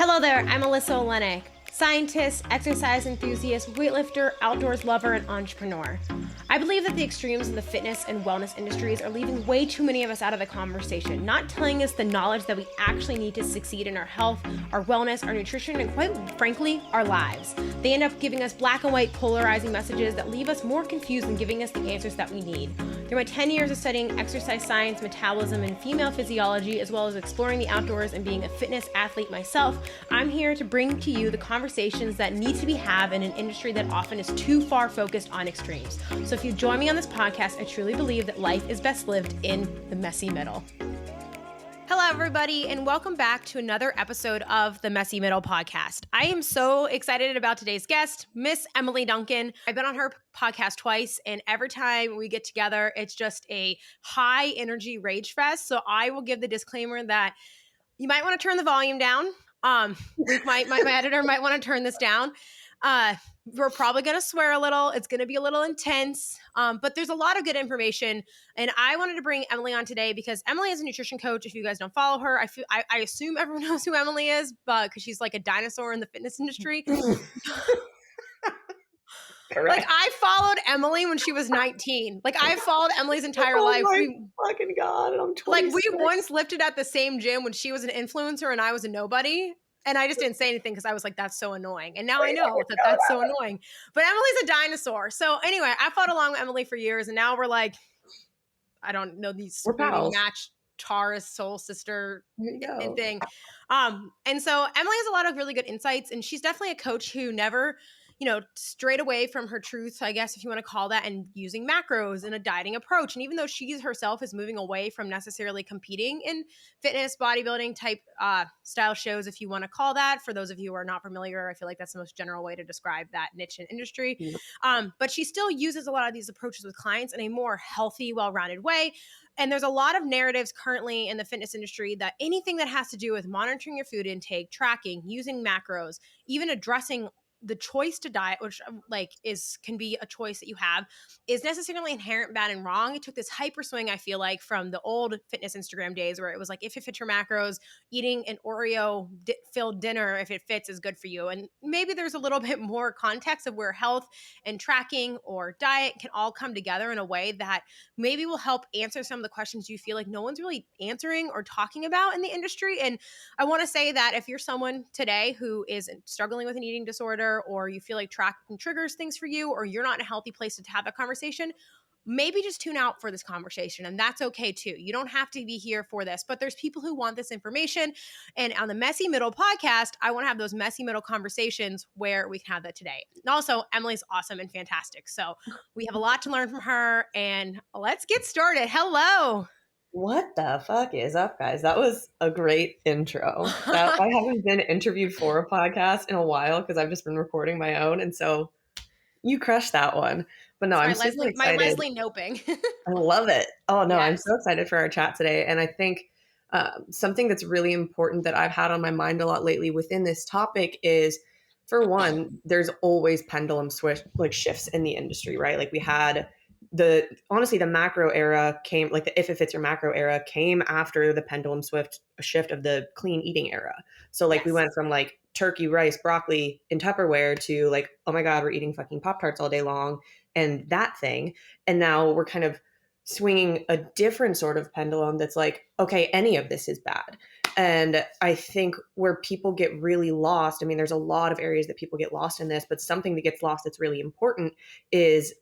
Hello there, I'm Alyssa, scientist, exercise enthusiast, weightlifter, outdoors lover, and entrepreneur. I believe that the extremes in the fitness and wellness industries are leaving way too many of us out of the conversation, not telling us the knowledge that we actually need to succeed in our health, our wellness, our nutrition, and quite frankly, our lives. They end up giving us black and white polarizing messages that leave us more confused than giving us the answers that we need. Through my 10 years of studying exercise science, metabolism, and female physiology, as well as exploring the outdoors and being a fitness athlete myself, I'm here to bring to you the conversations that need to be had in an industry that often is too far focused on extremes. So if you join me on this podcast, I truly believe that life is best lived in the messy middle. Hello, everybody, and welcome back to another episode of the Messy Middle podcast. I am so excited about today's guest, Miss Emily Duncan. I've been on her podcast twice, and every time we get together, it's just a high energy rage fest. So I will give the disclaimer that you might want to turn the volume down. Luke, my editor might want to turn this down. We're probably going to swear a little. It's going to be a little intense, but there's a lot of good information. And I wanted to bring Emily on today because Emily is a nutrition coach. If you guys don't follow her, I assume everyone knows who Emily is, but because she's like a dinosaur in the fitness industry. Correct. Like I followed Emily when she was 19. Like I followed Emily's entire life. My fucking God, I'm 26. Like we once lifted at the same gym when she was an influencer and I was a nobody. And I just didn't say anything because I was like, that's so annoying. And now I know that that's so annoying. But Emily's a dinosaur. So anyway, I fought along with Emily for years. And now we're like, I don't know, these match Taurus soul sister thing. And so Emily has a lot of really good insights. And she's definitely a coach who never, strayed away from her truth, I guess, if you want to call that, and using macros and a dieting approach. And even though she herself is moving away from necessarily competing in fitness, bodybuilding type style shows, if you want to call that, for those of you who are not familiar, I feel like that's the most general way to describe that niche and industry. Mm-hmm. But she still uses a lot of these approaches with clients in a more healthy, well-rounded way. And there's a lot of narratives currently in the fitness industry that anything that has to do with monitoring your food intake, tracking, using macros, even addressing the choice to diet, which can be a choice that you have, is necessarily inherent bad and wrong. It took this hyper swing, I feel like, from the old fitness Instagram days where it was like, if it fits your macros, eating an Oreo filled dinner, if it fits, is good for you. And maybe there's a little bit more context of where health and tracking or diet can all come together in a way that maybe will help answer some of the questions you feel like no one's really answering or talking about in the industry. And I want to say that if you're someone today who is struggling with an eating disorder, or you feel like tracking triggers things for you, or you're not in a healthy place to have a conversation, maybe just tune out for this conversation. And that's okay too. You don't have to be here for this, but there's people who want this information. And on the Messy Middle podcast, I want to have those messy middle conversations where we can have that today. And also, Emily's awesome and fantastic. So we have a lot to learn from her, and let's get started. Hello. What the fuck is up, guys? That was a great intro. I haven't been interviewed for a podcast in a while because I've just been recording my own. And so you crushed that one. But no, I'm super excited. My Leslie noping. I love it. Oh, no, yes. I'm so excited for our chat today. And I think something that's really important that I've had on my mind a lot lately within this topic is, for one, there's always pendulum shifts in the industry, right? Like we had the macro era came, like the if it fits your macro era came after the pendulum shift of the clean eating era. So like, yes, we went from like turkey, rice, broccoli in Tupperware to like, oh my God, we're eating fucking Pop-Tarts all day long and that thing. And now we're kind of swinging a different sort of pendulum that's like, okay, any of this is bad. And I think where people get really lost, I mean, there's a lot of areas that people get lost in this, but something that gets lost that's really important is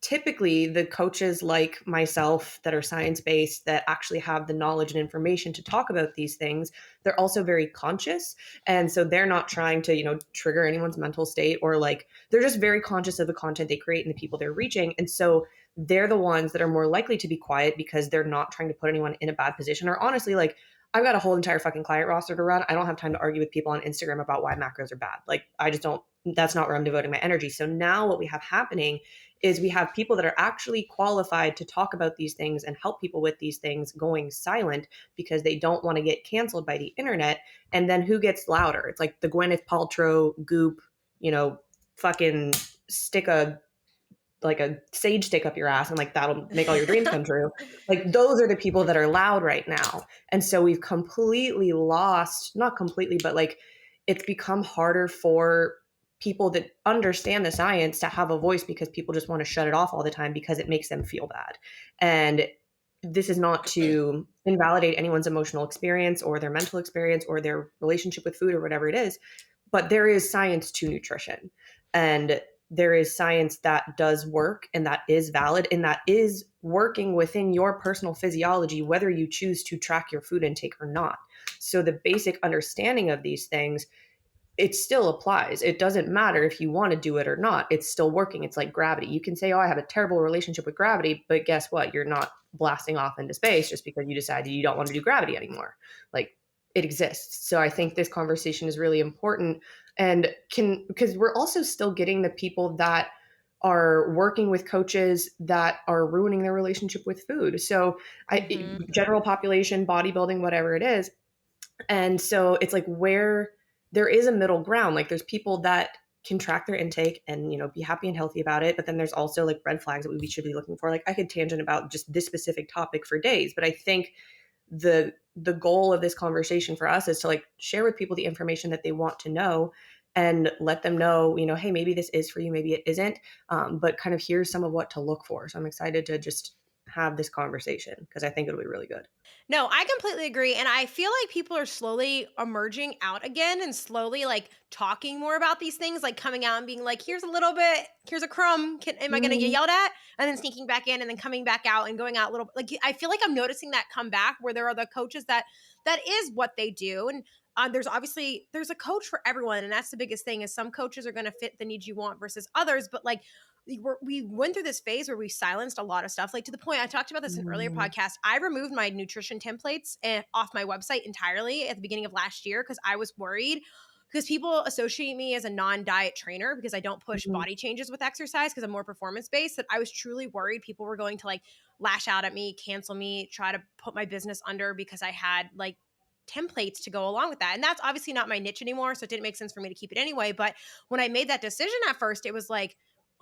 typically the coaches like myself that are science-based, that actually have the knowledge and information to talk about these things, they're also very conscious. And so they're not trying to, trigger anyone's mental state, or like, they're just very conscious of the content they create and the people they're reaching. And so they're the ones that are more likely to be quiet because they're not trying to put anyone in a bad position. Or honestly, like, I've got a whole entire fucking client roster to run. I don't have time to argue with people on Instagram about why macros are bad. Like, I just don't, that's not where I'm devoting my energy. So now what we have happening is we have people that are actually qualified to talk about these things and help people with these things going silent because they don't want to get canceled by the internet. And then who gets louder? It's like the Gwyneth Paltrow goop, fucking stick a sage stick up your ass and like, that'll make all your dreams come true. Like, those are the people that are loud right now. And so we've completely lost, not completely, but like, it's become harder for people that understand the science to have a voice because people just want to shut it off all the time because it makes them feel bad. And this is not to invalidate anyone's emotional experience or their mental experience or their relationship with food or whatever it is, but there is science to nutrition. And there is science that does work and that is valid and that is working within your personal physiology, whether you choose to track your food intake or not. So the basic understanding of these things, it still applies. It doesn't matter if you want to do it or not. It's still working. It's like gravity. You can say, oh, I have a terrible relationship with gravity, but guess what? You're not blasting off into space just because you decided you don't want to do gravity anymore. Like, it exists. So I think this conversation is really important and because we're also still getting the people that are working with coaches that are ruining their relationship with food. So general population, bodybuilding, whatever it is. And so it's like where there is a middle ground. Like there's people that can track their intake and, be happy and healthy about it. But then there's also like red flags that we should be looking for. Like I could tangent about just this specific topic for days, but I think the goal of this conversation for us is to like share with people the information that they want to know and let them know, hey, maybe this is for you, maybe it isn't. But kind of here's some of what to look for. So I'm excited to just have this conversation because I think it'll be really good. No, I completely agree. And I feel like people are slowly emerging out again and slowly like talking more about these things, like coming out and being like, here's a little bit, here's a crumb. Am I going to get yelled at? And then sneaking back in and then coming back out and going out a little. Like, I feel like I'm noticing that come back where there are the coaches that is what they do. And there's a coach for everyone. And that's the biggest thing is some coaches are going to fit the needs you want versus others. But like, we went through this phase where we silenced a lot of stuff. Like to the point, I talked about this in an earlier podcast. I removed my nutrition templates off my website entirely at the beginning of last year because I was worried because people associate me as a non-diet trainer because I don't push body changes with exercise because I'm more performance-based, that I was truly worried people were going to like lash out at me, cancel me, try to put my business under because I had like templates to go along with that. And that's obviously not my niche anymore. So it didn't make sense for me to keep it anyway. But when I made that decision at first, it was like,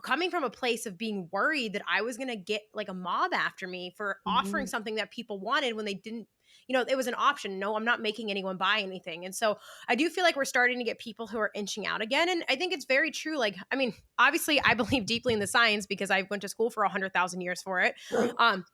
coming from a place of being worried that I was going to get like a mob after me for offering something that people wanted when they didn't, it was an option. No, I'm not making anyone buy anything. And so I do feel like we're starting to get people who are inching out again. And I think it's very true. Like, I mean, obviously I believe deeply in the science because I went to school for 100,000 years for it. I'm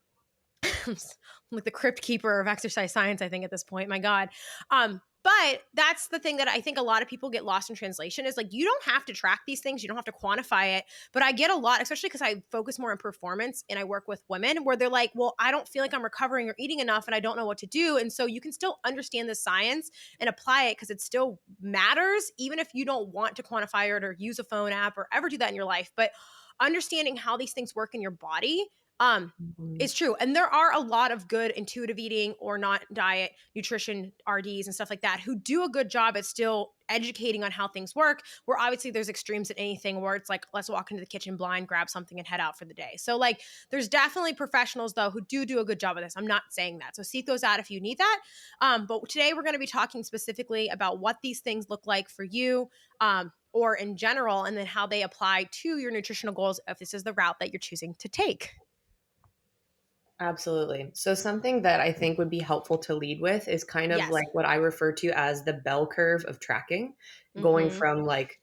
like the crypt keeper of exercise science, I think, at this point. My God. But that's the thing that I think a lot of people get lost in translation is like, you don't have to track these things. You don't have to quantify it. But I get a lot, especially because I focus more on performance and I work with women where they're like, well, I don't feel like I'm recovering or eating enough and I don't know what to do. And so you can still understand the science and apply it because it still matters, even if you don't want to quantify it or use a phone app or ever do that in your life. But understanding how these things work in your body it's true. And there are a lot of good intuitive eating or not diet nutrition RDs and stuff like that who do a good job at still educating on how things work, where obviously there's extremes in anything where it's like, let's walk into the kitchen blind, grab something and head out for the day. So like there's definitely professionals though who do a good job of this. I'm not saying that. So seek those out if you need that. But today we're going to be talking specifically about what these things look like for you or in general, and then how they apply to your nutritional goals if this is the route that you're choosing to take. Absolutely. So something that I think would be helpful to lead with is kind of like what I refer to as the bell curve of tracking, going from like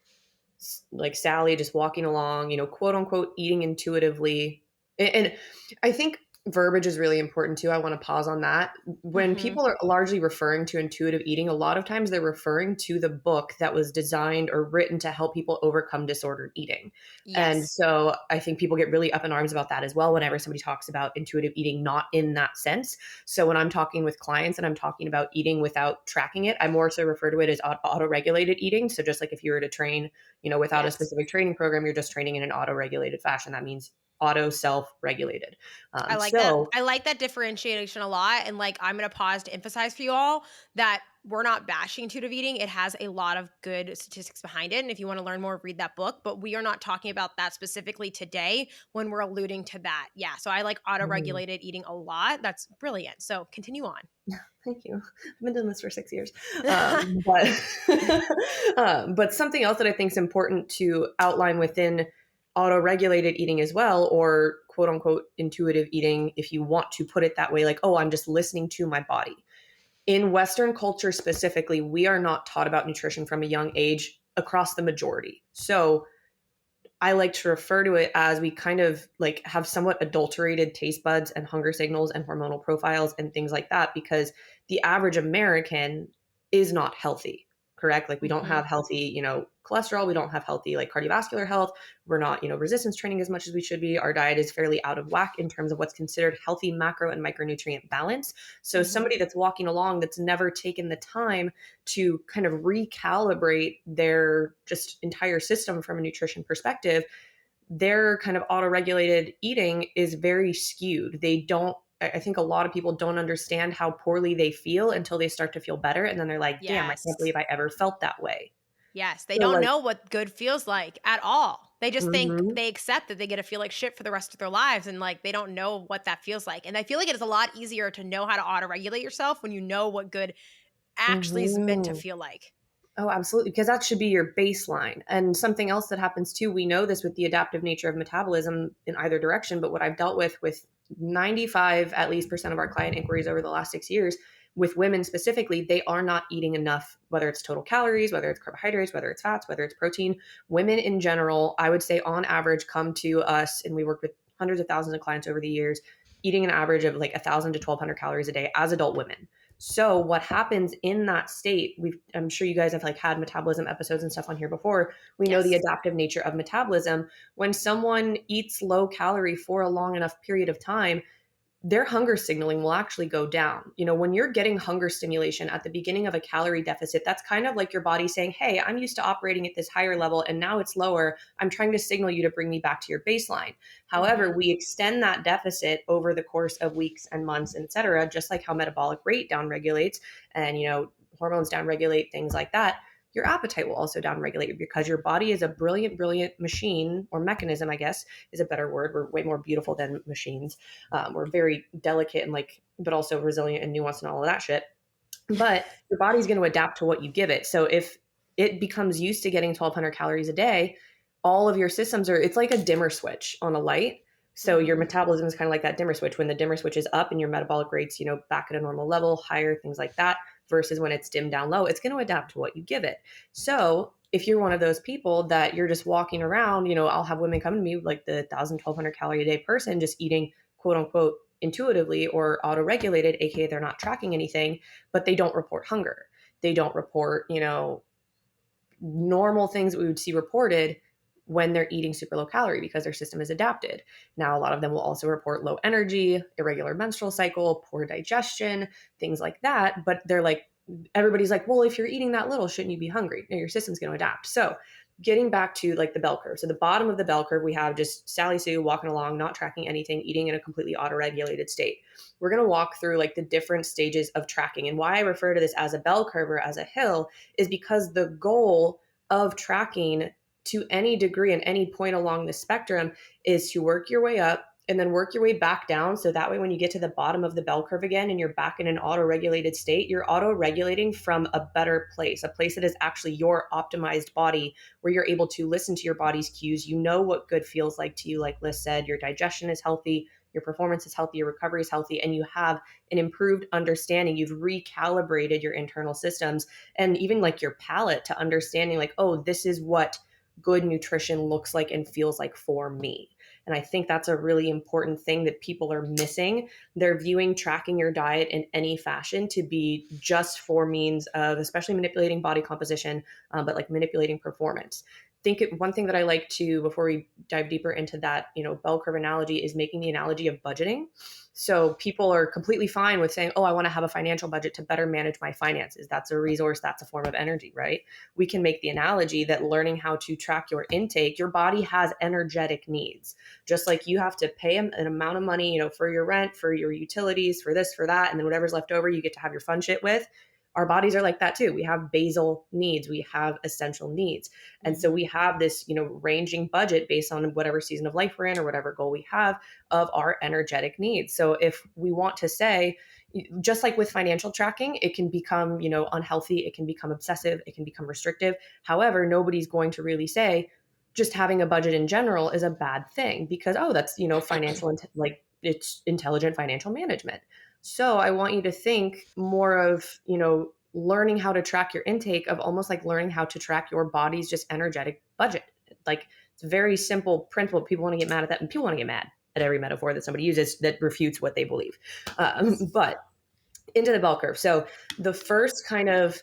Sally just walking along, quote unquote, eating intuitively. And I think verbiage is really important too. I want to pause on that. When people are largely referring to intuitive eating, a lot of times they're referring to the book that was designed or written to help people overcome disordered eating. And so I think people get really up in arms about that as well whenever somebody talks about intuitive eating, not in that sense. So when I'm talking with clients and I'm talking about eating without tracking it, I more so refer to it as auto-regulated eating. So just like if you were to train, without a specific training program, you're just training in an auto-regulated fashion. That means auto self-regulated. I like that. I like that differentiation a lot. And like, I'm going to pause to emphasize for you all that we're not bashing intuitive eating. It has a lot of good statistics behind it. And if you want to learn more, read that book. But we are not talking about that specifically today when we're alluding to that. Yeah. So I like auto-regulated eating a lot. That's brilliant. So continue on. Thank you. I've been doing this for 6 years. But something else that I think is important to outline within auto-regulated eating as well, or quote unquote intuitive eating, if you want to put it that way, like, oh, I'm just listening to my body. In Western culture specifically, we are not taught about nutrition from a young age across the majority. So I like to refer to it as we kind of like have somewhat adulterated taste buds and hunger signals and hormonal profiles and things like that, because the average American is not healthy, correct? Like we don't Mm-hmm. have healthy, cholesterol. We don't have healthy like cardiovascular health. We're not, resistance training as much as we should be. Our diet is fairly out of whack in terms of what's considered healthy macro and micronutrient balance. So Mm-hmm. somebody that's walking along that's never taken the time to kind of recalibrate their just entire system from a nutrition perspective, their kind of auto-regulated eating is very skewed. I think a lot of people don't understand how poorly they feel until they start to feel better. And then they're like, damn, I can't Yes. believe I ever felt that way. Yes. They So don't like, know what good feels like at all. They just think mhm, they accept that they get to feel like shit for the rest of their lives. And like they don't know what that feels like. And I feel like it is a lot easier to know how to auto regulate yourself when you know what good actually is meant to mhm. feel like. Oh, absolutely. Because that should be your baseline. And something else that happens too, we know this with the adaptive nature of metabolism in either direction, but what I've dealt with 95 at least percent of our client inquiries over the last 6 years, with women specifically, they are not eating enough, whether it's total calories, whether it's carbohydrates, whether it's fats, whether it's protein. Women in general, I would say on average, come to us, and we work with hundreds of thousands of clients over the years, eating an average of like 1,000 to 1,200 calories a day as adult women. So what happens in that state, I'm sure you guys have like had metabolism episodes and stuff on here before. We know the Yes. adaptive nature of metabolism. When someone eats low calorie for a long enough period of time, their hunger signaling will actually go down. When you're getting hunger stimulation at the beginning of a calorie deficit, that's kind of like your body saying, hey, I'm used to operating at this higher level and now it's lower. I'm trying to signal you to bring me back to your baseline. Mm-hmm. However, we extend that deficit over the course of weeks and months, et cetera, just like how metabolic rate downregulates and, hormones downregulate, things like that. Your appetite will also downregulate because your body is a brilliant, brilliant machine, or mechanism, I guess is a better word. We're way more beautiful than machines. We're very delicate and but also resilient and nuanced and all of that shit. But your body's going to adapt to what you give it. So if it becomes used to getting 1,200 calories a day, all of your systems it's like a dimmer switch on a light. So your Mm-hmm. metabolism is kind of like that dimmer switch. When the dimmer switch is up and your metabolic rates, back at a normal level, higher, things like that, versus when it's dimmed down low, it's going to adapt to what you give it. So if you're one of those people that you're just walking around, I'll have women come to me like the 1,000, 1,200 calorie a day person just eating quote unquote intuitively or auto regulated, aka they're not tracking anything, but they don't report hunger. They don't report, normal things that we would see reported when they're eating super low calorie because their system is adapted. Now, a lot of them will also report low energy, irregular menstrual cycle, poor digestion, things like that. But they're like, everybody's like, well, if you're eating that little, shouldn't you be hungry? No, your system's going to adapt. So, getting back to like the bell curve. So, the bottom of the bell curve, we have just Sally Sue walking along, not tracking anything, eating in a completely auto regulated state. We're going to walk through like the different stages of tracking. And why I refer to this as a bell curve or as a hill is because the goal of tracking to any degree and any point along the spectrum is to work your way up and then work your way back down. So that way, when you get to the bottom of the bell curve again and you're back in an auto regulated state, you're auto regulating from a better place, a place that is actually your optimized body, where you're able to listen to your body's cues. You know what good feels like to you. Like Lyss said, your digestion is healthy, your performance is healthy, your recovery is healthy, and you have an improved understanding. You've recalibrated your internal systems and even like your palate to understanding like, oh, this is what good nutrition looks like and feels like for me. And I think that's a really important thing that people are missing. They're viewing tracking your diet in any fashion to be just for means of, especially manipulating body composition, but like manipulating performance. One thing that I like to, before we dive deeper into that, bell curve analogy, is making the analogy of budgeting. So people are completely fine with saying, oh, I want to have a financial budget to better manage my finances. That's a resource. That's a form of energy, right? We can make the analogy that learning how to track your intake, your body has energetic needs. Just like you have to pay an amount of money, for your rent, for your utilities, for this, for that, and then whatever's left over, you get to have your fun shit with. Our bodies are like that too. We have basal needs, we have essential needs. And so Mm-hmm. we have this, ranging budget based on whatever season of life we're in or whatever goal we have of our energetic needs. So if we want to say, just like with financial tracking, it can become, unhealthy, it can become obsessive, it can become restrictive. However, nobody's going to really say just having a budget in general is a bad thing because, oh, that's, financial, like it's intelligent financial management. So I want you to think more of, learning how to track your intake of almost like learning how to track your body's just energetic budget. Like it's a very simple principle. People want to get mad at that, and people want to get mad at every metaphor that somebody uses that refutes what they believe. But into the bell curve. So the first kind of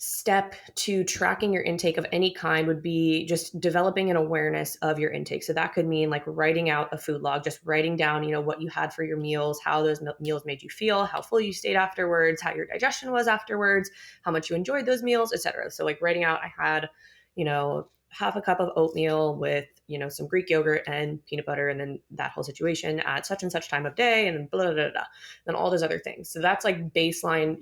step to tracking your intake of any kind would be just developing an awareness of your intake. So that could mean like writing out a food log, just writing down, what you had for your meals, how those meals made you feel, how full you stayed afterwards, how your digestion was afterwards, how much you enjoyed those meals, etc. So like writing out, I had, half a cup of oatmeal with, some Greek yogurt and peanut butter, and then that whole situation at such and such time of day, and then blah, blah, blah, blah, then all those other things. So that's like baseline,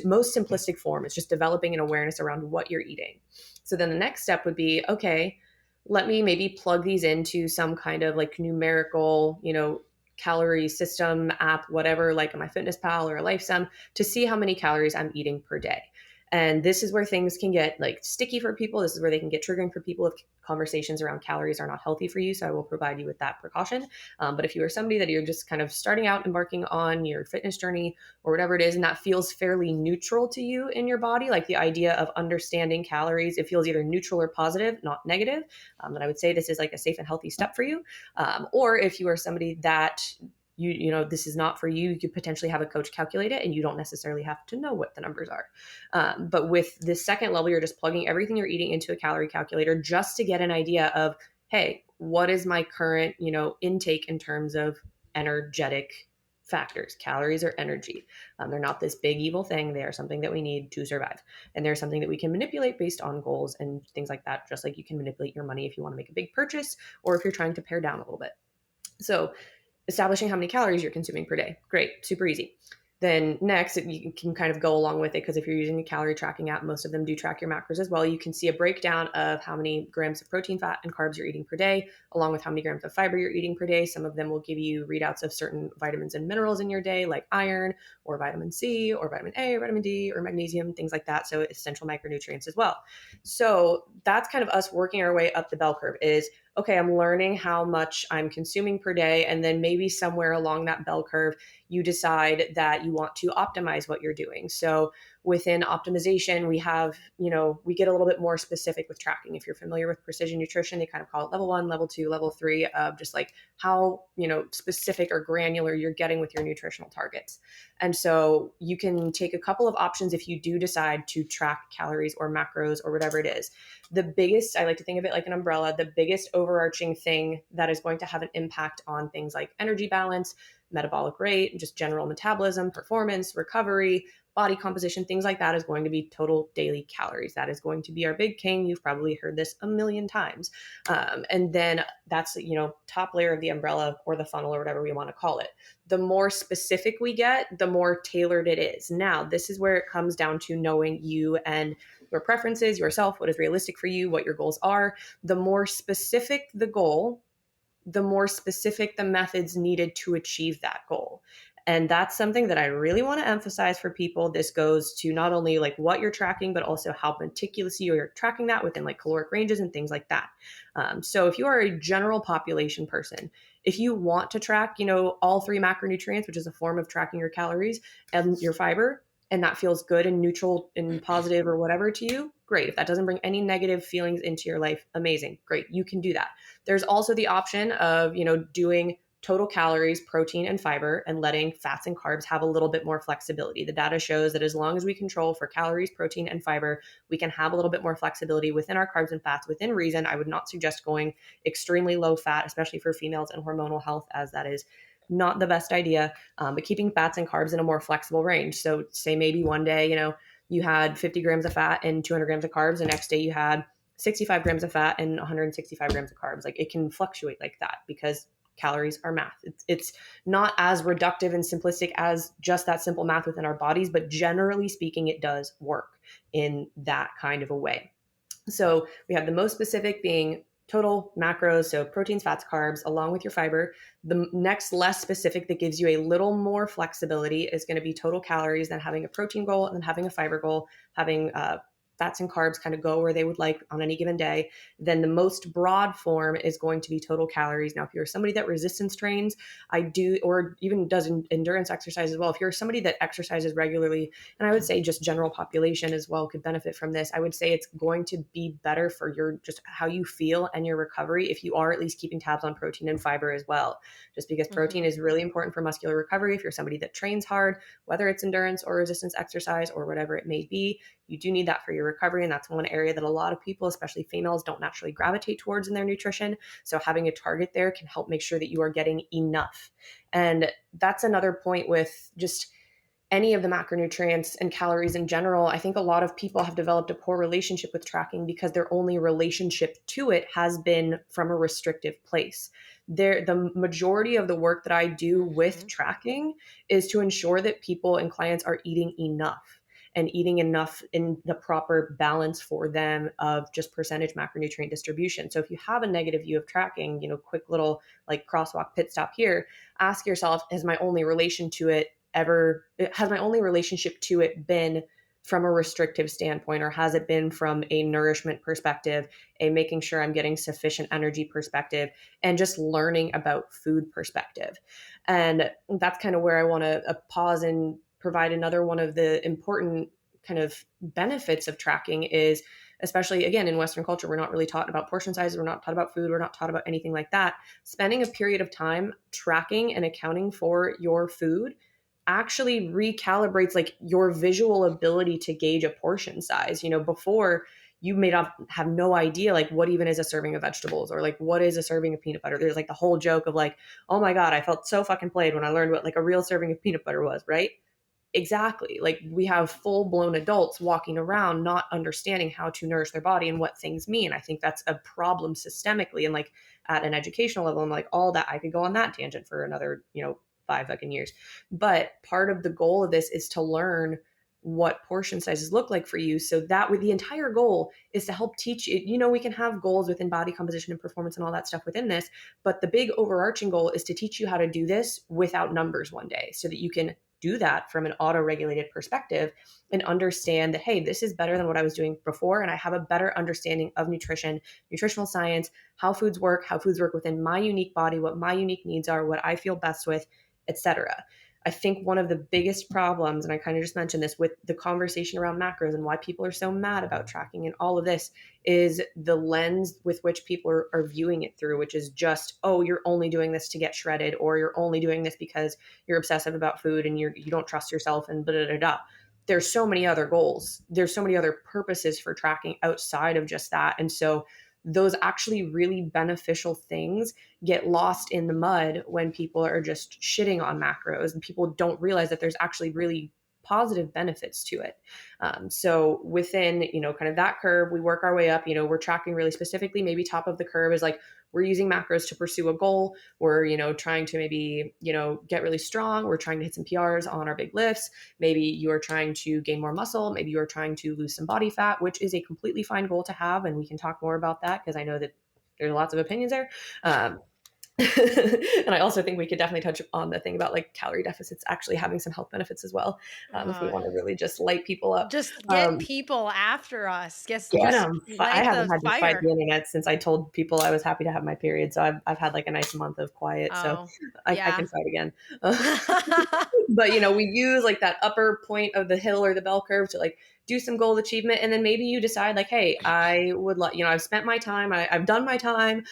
most simplistic form. It's just developing an awareness around what you're eating. So then the next step would be, okay, let me maybe plug these into some kind of like numerical, calorie system app, whatever, like a MyFitnessPal or a LifeSum, to see how many calories I'm eating per day. And this is where things can get like sticky for people. This is where they can get triggering for people if conversations around calories are not healthy for you. So I will provide you with that precaution. But if you are somebody that you're just kind of starting out, embarking on your fitness journey or whatever it is, and that feels fairly neutral to you in your body, like the idea of understanding calories, it feels either neutral or positive, not negative, then I would say this is like a safe and healthy step for you. Or if you are somebody that this is not for you, you could potentially have a coach calculate it, and you don't necessarily have to know what the numbers are. But with this second level, you're just plugging everything you're eating into a calorie calculator just to get an idea of, hey, what is my current, intake in terms of energetic factors? Calories are energy. They're not this big evil thing. They are something that we need to survive. And they're something that we can manipulate based on goals and things like that, just like you can manipulate your money if you want to make a big purchase or if you're trying to pare down a little bit. So establishing how many calories you're consuming per day. Great, super easy. Then next, you can kind of go along with it, because if you're using a calorie tracking app, most of them do track your macros as well. You can see a breakdown of how many grams of protein, fat, and carbs you're eating per day, along with how many grams of fiber you're eating per day. Some of them will give you readouts of certain vitamins and minerals in your day, like iron or vitamin C or vitamin A or vitamin D or magnesium, things like that. So essential micronutrients as well. So that's kind of us working our way up the bell curve is, okay, I'm learning how much I'm consuming per day. And then maybe somewhere along that bell curve, you decide that you want to optimize what you're doing. So within optimization, we have, we get a little bit more specific with tracking. If you're familiar with precision nutrition, they kind of call it level 1, level 2, level 3 of just like how, specific or granular you're getting with your nutritional targets. And so you can take a couple of options if you do decide to track calories or macros or whatever it is. The biggest, I like to think of it like an umbrella, the biggest overarching thing that is going to have an impact on things like energy balance, metabolic rate, just general metabolism, performance, recovery, body composition, things like that is going to be total daily calories. That is going to be our big king. You've probably heard this a million times. And then that's, top layer of the umbrella or the funnel or whatever we want to call it. The more specific we get, the more tailored it is. Now, this is where it comes down to knowing you and your preferences, yourself, what is realistic for you, what your goals are. The more specific the goal, the more specific the methods needed to achieve that goal. And that's something that I really want to emphasize for people. This goes to not only like what you're tracking, but also how meticulously you're tracking that within like caloric ranges and things like that. So if you are a general population person, if you want to track, all 3 macronutrients, which is a form of tracking your calories and your fiber, and that feels good and neutral and positive or whatever to you, great. If that doesn't bring any negative feelings into your life, amazing. Great. You can do that. There's also the option of, doing total calories, protein, and fiber, and letting fats and carbs have a little bit more flexibility. The data shows that as long as we control for calories, protein, and fiber, we can have a little bit more flexibility within our carbs and fats within reason. I would not suggest going extremely low fat, especially for females and hormonal health, as that is not the best idea, but keeping fats and carbs in a more flexible range. So say maybe one day, you had 50 grams of fat and 200 grams of carbs. The next day you had 65 grams of fat and 165 grams of carbs. Like it can fluctuate like that because calories are math. It's not as reductive and simplistic as just that simple math within our bodies, but generally speaking, it does work in that kind of a way. So we have the most specific being total macros, so proteins, fats, carbs, along with your fiber. The next less specific that gives you a little more flexibility is going to be total calories, then having a protein goal, and then having a fiber goal, having fats and carbs kind of go where they would like on any given day. Then the most broad form is going to be total calories. Now, if you're somebody that resistance trains, I do, or even does endurance exercise as well. If you're somebody that exercises regularly, and I would say just general population as well could benefit from this, I would say it's going to be better for your just how you feel and your recovery if you are at least keeping tabs on protein and fiber as well. Just because protein is really important for muscular recovery. If you're somebody that trains hard, whether it's endurance or resistance exercise or whatever it may be, you do need that for your recovery. And that's one area that a lot of people, especially females, don't naturally gravitate towards in their nutrition. So having a target there can help make sure that you are getting enough. And that's another point with just any of the macronutrients and calories in general. I think a lot of people have developed a poor relationship with tracking because their only relationship to it has been from a restrictive place. The majority of the work that I do with tracking is to ensure that people and clients are eating enough and eating enough in the proper balance for them of just percentage macronutrient distribution. So if you have a negative view of tracking, quick little like crosswalk pit stop here, ask yourself, has my only relationship to it been from a restrictive standpoint, or has it been from a nourishment perspective, a making sure I'm getting sufficient energy perspective, and just learning about food perspective? And that's kind of where I want to pause and provide another one of the important kind of benefits of tracking is, especially again in Western culture, we're not really taught about portion sizes, we're not taught about food, we're not taught about anything like that. Spending a period of time tracking and accounting for your food actually recalibrates like your visual ability to gauge a portion size. Before, you may not have no idea like what even is a serving of vegetables, or like what is a serving of peanut butter. There's like the whole joke of like, oh my God, I felt so fucking played when I learned what like a real serving of peanut butter was, right? Exactly. Like we have full blown adults walking around not understanding how to nourish their body and what things mean. I think that's a problem systemically, and like at an educational level, and like all that. I could go on that tangent for another 5 fucking years. But part of the goal of this is to learn what portion sizes look like for you, so that with the entire goal is to help teach you. We can have goals within body composition and performance and all that stuff within this, but the big overarching goal is to teach you how to do this without numbers one day, so that you can do that from an auto-regulated perspective and understand that, hey, this is better than what I was doing before. And I have a better understanding of nutrition, nutritional science, how foods work within my unique body, what my unique needs are, what I feel best with, etc. I think one of the biggest problems, and I kind of just mentioned this with the conversation around macros and why people are so mad about tracking and all of this, is the lens with which people are viewing it through, which is just, oh, you're only doing this to get shredded, or you're only doing this because you're obsessive about food and you don't trust yourself and blah, blah, blah, blah. There's so many other goals. There's so many other purposes for tracking outside of just that. And so those actually really beneficial things get lost in the mud when people are just shitting on macros, and people don't realize that there's actually really positive benefits to it. So within, kind of that curve, we work our way up. We're tracking really specifically. Maybe top of the curve is like, we're using macros to pursue a goal. We're, trying to maybe, get really strong. We're trying to hit some PRs on our big lifts. Maybe you are trying to gain more muscle. Maybe you are trying to lose some body fat, which is a completely fine goal to have. And we can talk more about that because I know that there's lots of opinions there. And I also think we could definitely touch on the thing about like calorie deficits actually having some health benefits as well. If we want to really just light people up, just get people after us. Just them. I light haven't the had to fight fire. the internet since I told people I was happy to have my period. So I've had like a nice month of quiet. So I can fight again. But we use like that upper point of the hill or the bell curve to like do some goal achievement. And then maybe you decide like, hey, I would like, I've spent my time, I've done my time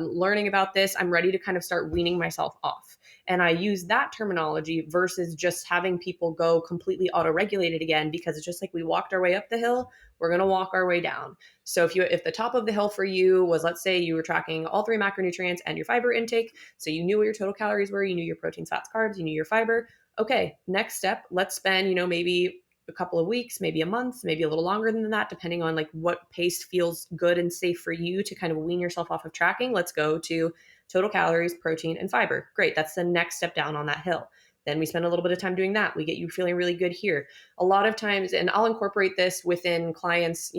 learning about this. I'm ready to kind of start weaning myself off. And I use that terminology versus just having people go completely auto-regulated again, because it's just like we walked our way up the hill, we're going to walk our way down. So if the top of the hill for you was, let's say you were tracking all 3 macronutrients and your fiber intake, so you knew what your total calories were, you knew your proteins, fats, carbs, you knew your fiber. Okay, next step, let's spend, maybe a couple of weeks, maybe a month, maybe a little longer than that, depending on like what pace feels good and safe for you to kind of wean yourself off of tracking. Let's go to total calories, protein, and fiber. Great. That's the next step down on that hill. Then we spend a little bit of time doing that. We get you feeling really good here. A lot of times, and I'll incorporate this within clients,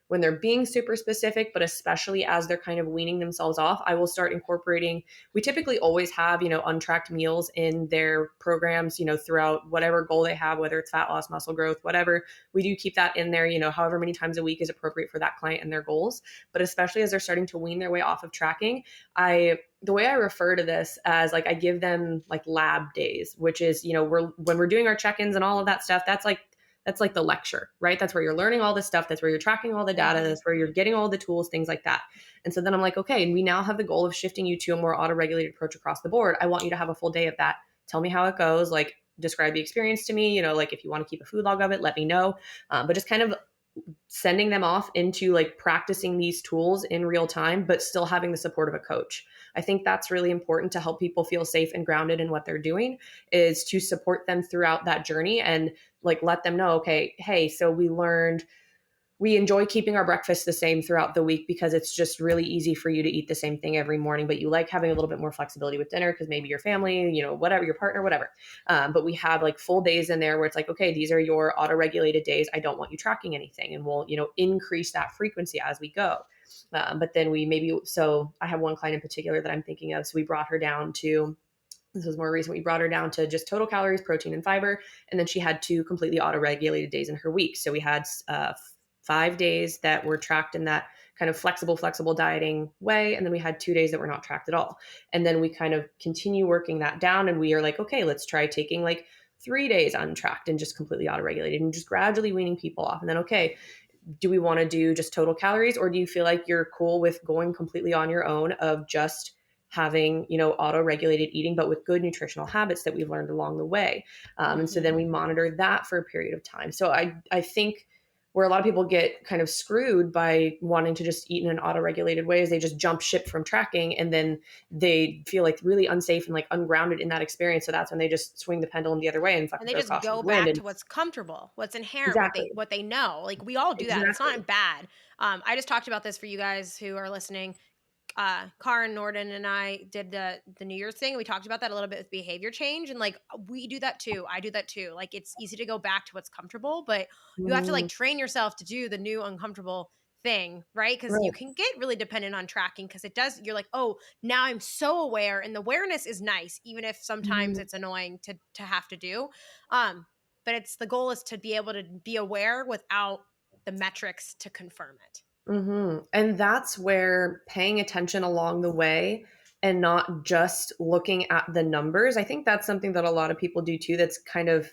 when they're being super specific, but especially as they're kind of weaning themselves off, I will start incorporating. We typically always have, untracked meals in their programs, throughout whatever goal they have, whether it's fat loss, muscle growth, whatever. We do keep that in there, however many times a week is appropriate for that client and their goals. But especially as they're starting to wean their way off of tracking, the way I refer to this as like I give them like lab days, which is, when we're doing our check-ins and all of that stuff, that's like the lecture, right? That's where you're learning all this stuff. That's where you're tracking all the data. That's where you're getting all the tools, things like that. And so then I'm like, okay, and we now have the goal of shifting you to a more auto-regulated approach across the board. I want you to have a full day of that. Tell me how it goes. Like describe the experience to me, like if you want to keep a food log of it, let me know. But just kind of sending them off into like practicing these tools in real time, but still having the support of a coach. I think that's really important to help people feel safe and grounded in what they're doing, is to support them throughout that journey and like let them know, okay, hey, so we enjoy keeping our breakfast the same throughout the week because it's just really easy for you to eat the same thing every morning, but you like having a little bit more flexibility with dinner because maybe your family, whatever, your partner, whatever. But we have like full days in there where it's like, okay, these are your auto-regulated days. I don't want you tracking anything. And we'll, increase that frequency as we go. But then so I have one client in particular that I'm thinking of. So we brought her down to, this was more recent, we brought her down to just total calories, protein, and fiber. And then she had 2 completely auto-regulated days in her week. So we had 5 days that were tracked in that kind of flexible dieting way. And then we had 2 days that were not tracked at all. And then we kind of continue working that down. And we are like, okay, let's try taking like 3 days untracked and just completely auto-regulated and just gradually weaning people off. And then, okay, do we want to do just total calories, or do you feel like you're cool with going completely on your own of just having, auto-regulated eating, but with good nutritional habits that we've learned along the way? And so then we monitor that for a period of time. So I think where a lot of people get kind of screwed by wanting to just eat in an auto-regulated way is they just jump ship from tracking, and then they feel like really unsafe and like ungrounded in that experience. So that's when they just swing the pendulum the other way and fucking And they throw just caution to go the wind. back And to what's comfortable, what's inherent, exactly, what they know. Like we all do that. It's exactly. not bad. I just talked about this for you guys who are listening. Karin Norden and I did the New Year's thing. We talked about that a little bit with behavior change, and like we do that too. I do that too. Like it's easy to go back to what's comfortable, but you have to like Mhm. train yourself to do the new uncomfortable thing, right? Because you Right. can get really dependent on tracking because it does. You're like, oh, now I'm so aware, and the awareness is nice, even if sometimes Mhm. it's annoying to have to do. Um, but it's the goal is to be able to be aware without the metrics to confirm it. And that's where paying attention along the way and not just looking at the numbers. I think that's something that a lot of people do too. That's kind of,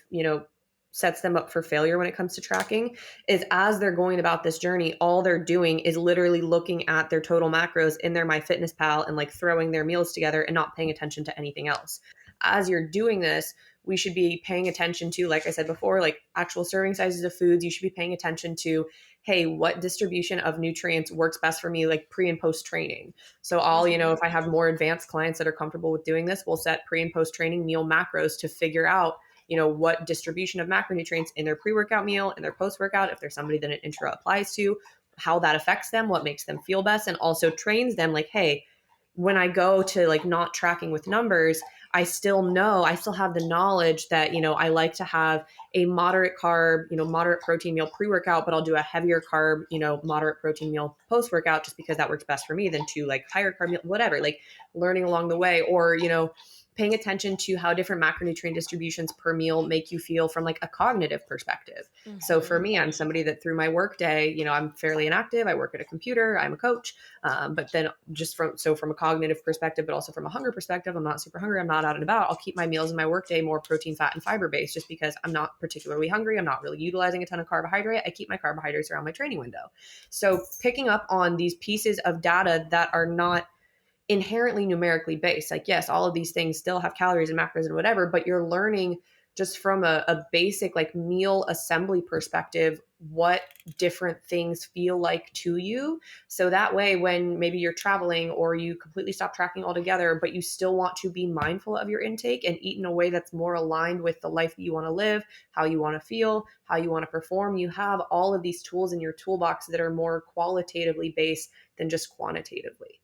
sets them up for failure when it comes to tracking, is as they're going about this journey, all they're doing is literally looking at their total macros in their MyFitnessPal and like throwing their meals together and not paying attention to anything else. As you're doing this, we should be paying attention to, like I said before, like actual serving sizes of foods. You should be paying attention to, hey, what distribution of nutrients works best for me, like pre and post training. So I'll, if I have more advanced clients that are comfortable with doing this, we'll set pre and post training meal macros to figure out, what distribution of macronutrients in their pre-workout meal and their post-workout, if there's somebody that an intro applies to, how that affects them, what makes them feel best, and also trains them like, hey, when I go to like not tracking with numbers, I still have the knowledge that, I like to have a moderate carb, moderate protein meal pre-workout, but I'll do a heavier carb, moderate protein meal post-workout just because that works best for me than to like higher carb meal, whatever, like learning along the way, or, paying attention to how different macronutrient distributions per meal make you feel from like a cognitive perspective. So for me, I'm somebody that through my work day, I'm fairly inactive. I work at a computer, I'm a coach. But then just from a cognitive perspective, but also from a hunger perspective, I'm not super hungry. I'm not out and about. I'll keep my meals in my workday more protein, fat, and fiber based just because I'm not particularly hungry. I'm not really utilizing a ton of carbohydrate. I keep my carbohydrates around my training window. So picking up on these pieces of data that are not inherently numerically based. Like, yes, all of these things still have calories and macros and whatever, but you're learning just from a basic like meal assembly perspective, what different things feel like to you. So that way, when maybe you're traveling or you completely stop tracking altogether, but you still want to be mindful of your intake and eat in a way that's more aligned with the life that you want to live, how you want to feel, how you want to perform, you have all of these tools in your toolbox that are more qualitatively based than just quantitatively.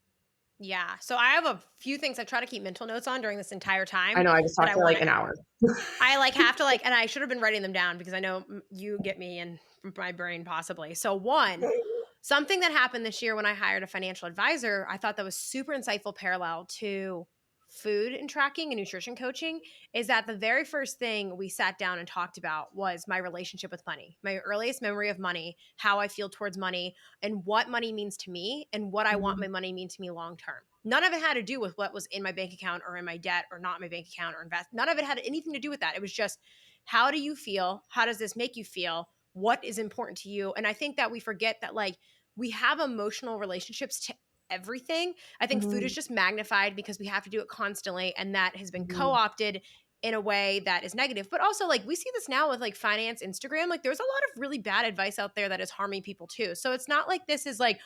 Yeah. So I have a few things I try to keep mental notes on during this entire I time know I just that talked I for want like to. an hour. I like have to like, and I should have been writing them down because I know you get me in my brain possibly. So one, Something that happened this year when I hired a financial advisor, I thought that was super insightful parallel to food and tracking and nutrition coaching is that the very first thing we sat down and talked about was my relationship with money, my earliest memory of money, how I feel towards money, and what money means to me and what I want Mhm. my money mean to me long term. None of it had to do with what was in my bank account or in my debt or not in my bank account or invest. None of it had anything to do with that. It was just, how do you feel? How does this make you feel? What is important to you? And I think that we forget that, like, we have emotional relationships to everything. I think food is Mhm. just magnified because we have to do it constantly, and that has been Mhm. co-opted in a way that is negative. But also, like, we see this now with like finance Instagram. Like, there's a lot of really bad advice out there that is harming people too. So it's not like this is like,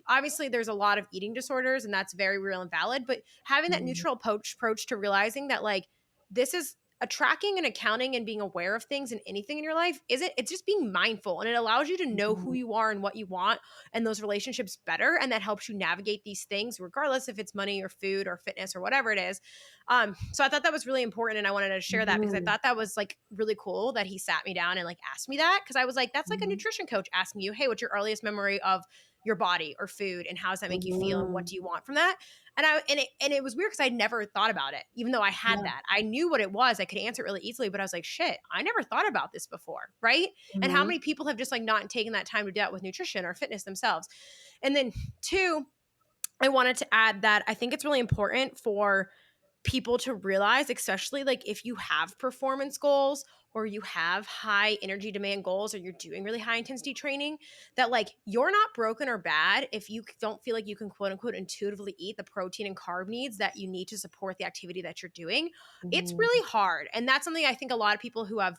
obviously there's a lot of eating disorders and that's very real and valid, but having that Mhm. neutral approach to realizing that, like, this is a tracking and accounting and being aware of things and anything in your life isn't, it's just being mindful, and it allows you to know who Mhm. you are and what you want and those relationships better, and that helps you navigate these things regardless if it's money or food or fitness or whatever it is. So I thought that was really important, and I wanted to share that because I Mhm. thought that was like really cool that he sat me down and like asked me that, because I was like, that's like a Mhm. nutrition coach asking you, hey, what's your earliest memory of your body or food, and how does that make you feel, and what Mhm. do you want from that? And it was weird because I never thought about it, even though I had Yeah. that. I knew what it was. I could answer it really easily, but I was like, shit, I never thought about this before, right? And how Mhm. many people have just like not taken that time to do that with nutrition or fitness themselves? And then two, I wanted to add that I think it's really important for people to realize, especially like if you have performance goals or you have high energy demand goals or you're doing really high intensity training, that like you're not broken or bad if you don't feel like you can quote unquote intuitively eat the protein and carb needs that you need to support the activity that you're doing. It's Mhm. really hard, and that's something I think a lot of people who have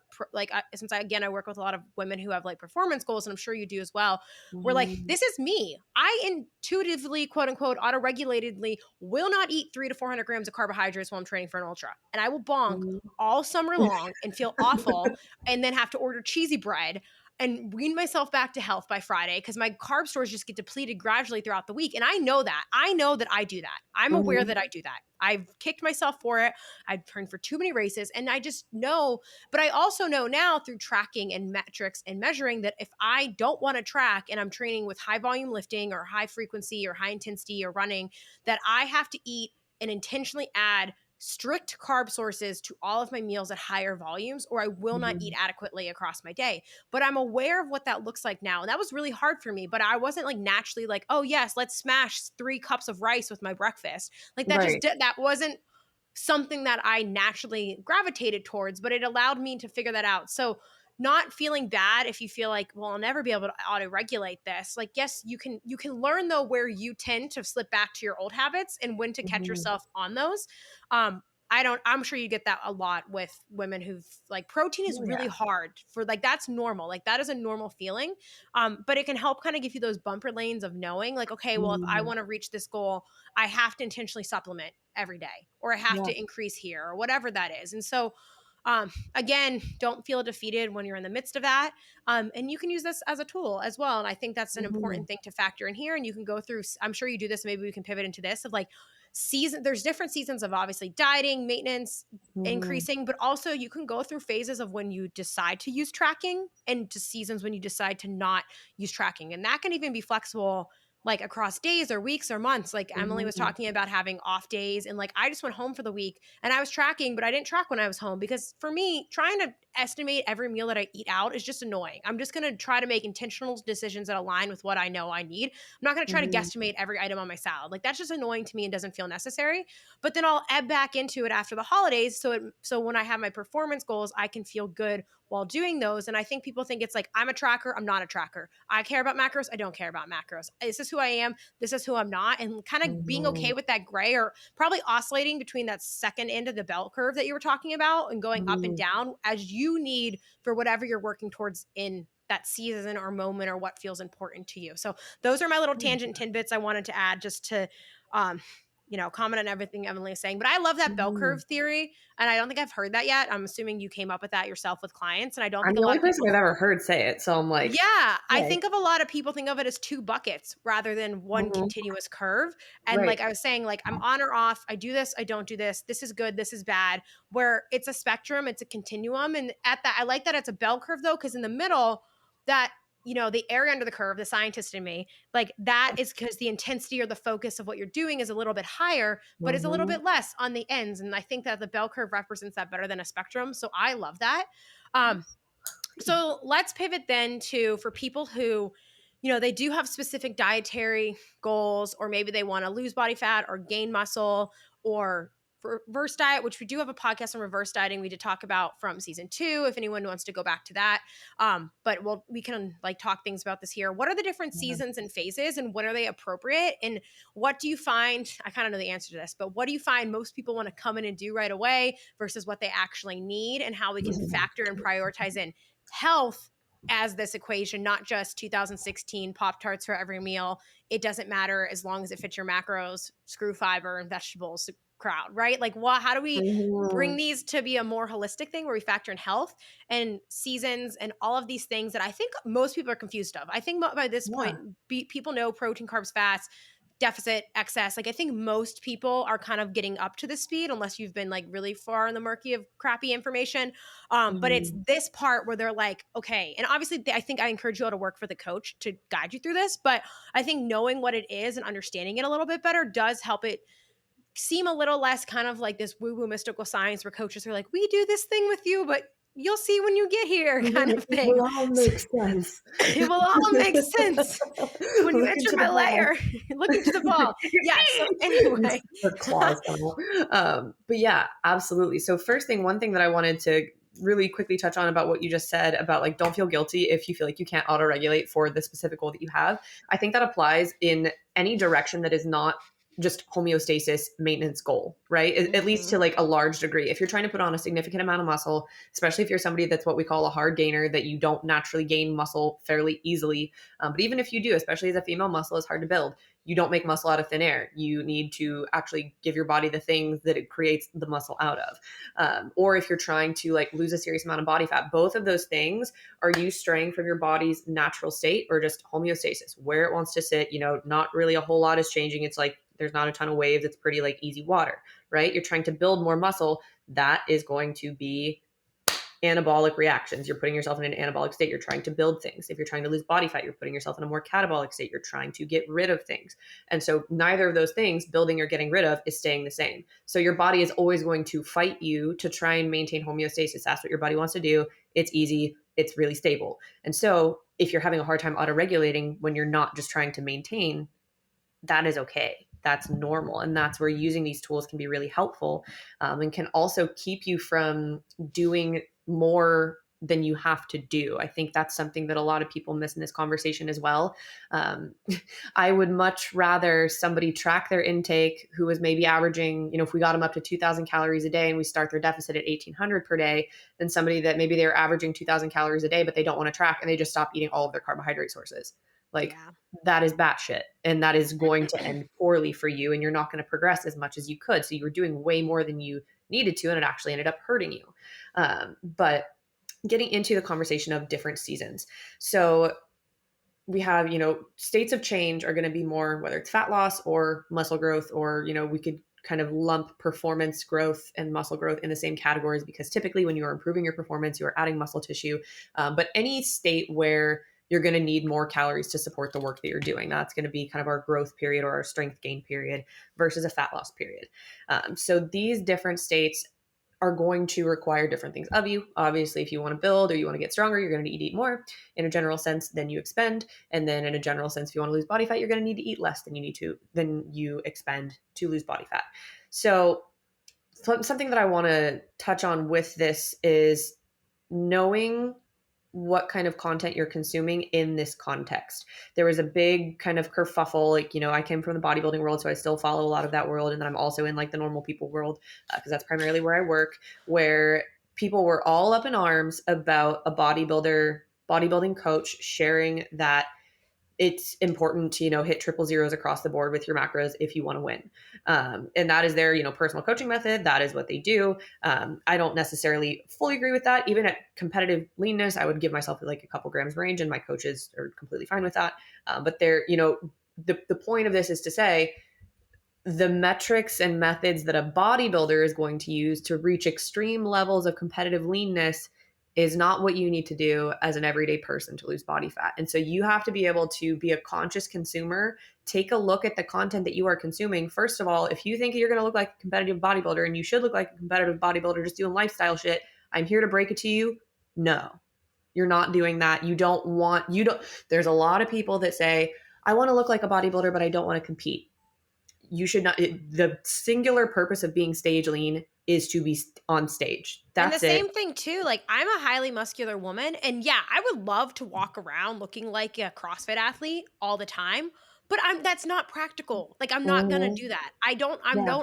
since I work with a lot of women who have like performance goals, and I'm sure you do as well. We're like, Mhm. this is me. I intuitively, quote unquote, auto-regulatedly will not eat 300 to 400 grams of carbohydrates while I'm training for an ultra. And I will bonk Mhm. all summer long and feel awful, and then have to order cheesy bread and wean myself back to health by Friday because my carb stores just get depleted gradually throughout the week. And I know that. I know that I do that. I'm aware Mhm. that I do that. I've kicked myself for it. I've turned for too many races. And I just know, but I also know now through tracking and metrics and measuring that if I don't want to track and I'm training with high volume lifting or high frequency or high intensity or running, that I have to eat and intentionally add strict carb sources to all of my meals at higher volumes, or I will not eat Mhm. adequately across my day. But I'm aware of what that looks like now. And that was really hard for me, but I wasn't like naturally like, oh yes, let's smash 3 cups of rice with my breakfast. Like that just Right. that wasn't something that I naturally gravitated towards, but it allowed me to figure that out. So not feeling bad if you feel like, well, I'll never be able to auto regulate this. Like, yes, you can learn though where you tend to slip back to your old habits and when to catch Mhm. yourself on those. I'm sure you get that a lot with women who've like, protein is Oh, really yeah. hard for, like, that's normal. Like that is a normal feeling. But it can help kind of give you those bumper lanes of knowing like, okay, well, if I Mhm. want to reach this goal, I have to intentionally supplement every day, or I have Yeah. to increase here, or whatever that is. And so, again, don't feel defeated when you're in the midst of that. And you can use this as a tool as well. And I think that's an Mhm. important thing to factor in here. And you can go through, I'm sure you do this. Maybe we can pivot into this of like there's different seasons of obviously dieting, maintenance, Mhm. increasing, but also you can go through phases of when you decide to use tracking and to seasons when you decide to not use tracking. And that can even be flexible like across days or weeks or months. Like Emily was Mhm. talking about having off days, and like I just went home for the week and I was tracking, but I didn't track when I was home because for me, trying to estimate every meal that I eat out is just annoying. I'm just going to try to make intentional decisions that align with what I know I need. I'm not going to try to Mhm. guesstimate every item on my salad. Like that's just annoying to me and doesn't feel necessary. But then I'll ebb back into it after the holidays, so when I have my performance goals, I can feel good while doing those. And I think people think it's like, I'm a tracker, I'm not a tracker. I care about macros, I don't care about macros. This is who I am, this is who I'm not. And kind of being okay Mhm. with that gray, or probably oscillating between that second end of the bell curve that you were talking about and going up and Mhm. down as you need for whatever you're working towards in that season or moment or what feels important to you. So those are my little tangent tidbits I wanted to add just to um, comment on everything Emily is saying. But I love that bell Mhm. curve theory. And I don't think I've heard that yet. I'm assuming you came up with that yourself with clients. And I don't I'm think a the lot only of person people, I've ever heard say it, so I'm like, yeah, I "Right." think of a lot of people think of it as two buckets rather than one Mhm. continuous curve. And Right. like I was saying, like I'm on or off. I do this, I don't do this. This is good, this is bad. Where it's a spectrum, it's a continuum. And at that, I like that it's a bell curve though, because in the middle, that the area under the curve, the scientist in me, like that is because the intensity or the focus of what you're doing is a little bit higher, but is a little Mhm. bit less on the ends. And I think that the bell curve represents that better than a spectrum. So I love that. Um, so let's pivot then to for people who, they do have specific dietary goals, or maybe they want to lose body fat or gain muscle, or reverse diet, which we do have a podcast on reverse dieting we did talk about from season 2 if anyone wants to go back to that. But we can like talk things about this here. What are the different Yeah. seasons and phases, and when are they appropriate, and what do you find, I kind of know the answer to this, but what do you find most people want to come in and do right away versus what they actually need, and how we can factor and prioritize in health as this equation, not just 2016 Pop Tarts for every meal. It doesn't matter as long as it fits your macros, screw fiber and vegetables crowd, right? Like, how do we bring Mhm. these to be a more holistic thing where we factor in health and seasons and all of these things that I think most people are confused of? I think by this Yeah. point, people know protein, carbs, fats, deficit, excess. Like I think most people are kind of getting up to the speed unless you've been like really far in the murky of crappy information. But it's Mhm. this part where they're like, okay, and obviously I think I encourage you all to work for the coach to guide you through this, but I think knowing what it is and understanding it a little bit better does help it seem a little less kind of like this woo-woo mystical science where coaches are like, we do this thing with you, but you'll see when you get here kind of It thing. will all So, make sense. it will all make sense when you Look enter into the my ball. layer, looking to the ball. Yeah. So anyway, The claws come out. But yeah, absolutely. So first thing, one thing that I wanted to really quickly touch on about what you just said about like don't feel guilty if you feel like you can't auto regulate for the specific goal that you have. I think that applies in any direction that is not just homeostasis maintenance goal, right? At least Mhm. to like a large degree. If you're trying to put on a significant amount of muscle, especially if you're somebody that's what we call a hard gainer, that you don't naturally gain muscle fairly easily. But even if you do, especially as a female, muscle is hard to build. You don't make muscle out of thin air. You need to actually give your body the things that it creates the muscle out of. Or if you're trying to like lose a serious amount of body fat, both of those things are you straying from your body's natural state or just homeostasis, where it wants to sit. Not really a whole lot is changing. It's like there's not a ton of waves. It's pretty like easy water, right? You're trying to build more muscle. That is going to be anabolic reactions. You're putting yourself in an anabolic state. You're trying to build things. If you're trying to lose body fat, you're putting yourself in a more catabolic state. You're trying to get rid of things. And so neither of those things, building or getting rid of, is staying the same. So your body is always going to fight you to try and maintain homeostasis. That's what your body wants to do. It's easy. It's really stable. And so if you're having a hard time auto-regulating when you're not just trying to maintain, that is okay. That's normal. And that's where using these tools can be really helpful, and can also keep you from doing more than you have to do. I think that's something that a lot of people miss in this conversation as well. Um, I would much rather somebody track their intake who is maybe averaging, if we got them up to 2,000 calories a day and we start their deficit at 1,800 per day, than somebody that maybe they're averaging 2,000 calories a day, but they don't want to track and they just stop eating all of their carbohydrate sources. Like, Yeah. that is batshit, and that is going to end poorly for you, and you're not going to progress as much as you could. So you were doing way more than you needed to, and it actually ended up hurting you. But getting into the conversation of different seasons. So we have, states of change are going to be more, whether it's fat loss or muscle growth, or, we could kind of lump performance growth and muscle growth in the same categories, because typically when you are improving your performance, you are adding muscle tissue. But any state where you're going to need more calories to support the work that you're doing, that's going to be kind of our growth period or our strength gain period versus a fat loss period. So these different states are going to require different things of you. Obviously, if you want to build or you want to get stronger, you're going to need to eat more in a general sense than you expend. And then in a general sense, if you want to lose body fat, you're going to need to eat less than you expend to lose body fat. So something that I want to touch on with this is knowing what kind of content you're consuming in this context. There was a big kind of kerfuffle. Like, I came from the bodybuilding world, so I still follow a lot of that world. And then I'm also in like the normal people world, because that's primarily where I work, where people were all up in arms about a bodybuilding coach sharing that it's important to, hit triple zeros across the board with your macros if you want to win. And that is their, personal coaching method. That is what they do. I don't necessarily fully agree with that. Even at competitive leanness, I would give myself like a couple grams range, and my coaches are completely fine with that. But the point of this is to say the metrics and methods that a bodybuilder is going to use to reach extreme levels of competitive leanness is not what you need to do as an everyday person to lose body fat. And so you have to be able to be a conscious consumer, take a look at the content that you are consuming. First of all, if you think you're going to look like a competitive bodybuilder and you should look like a competitive bodybuilder just doing lifestyle shit, I'm here to break it to you. No, you're not doing that. There's a lot of people that say, I want to look like a bodybuilder, but I don't want to compete. You should not. The singular purpose of being stage lean is to be on stage. And the That's it. same thing too, like I'm a highly muscular woman and yeah, I would love to walk around looking like a CrossFit athlete all the time, but that's not practical. Like I'm not going to Mhm. do that. Yeah.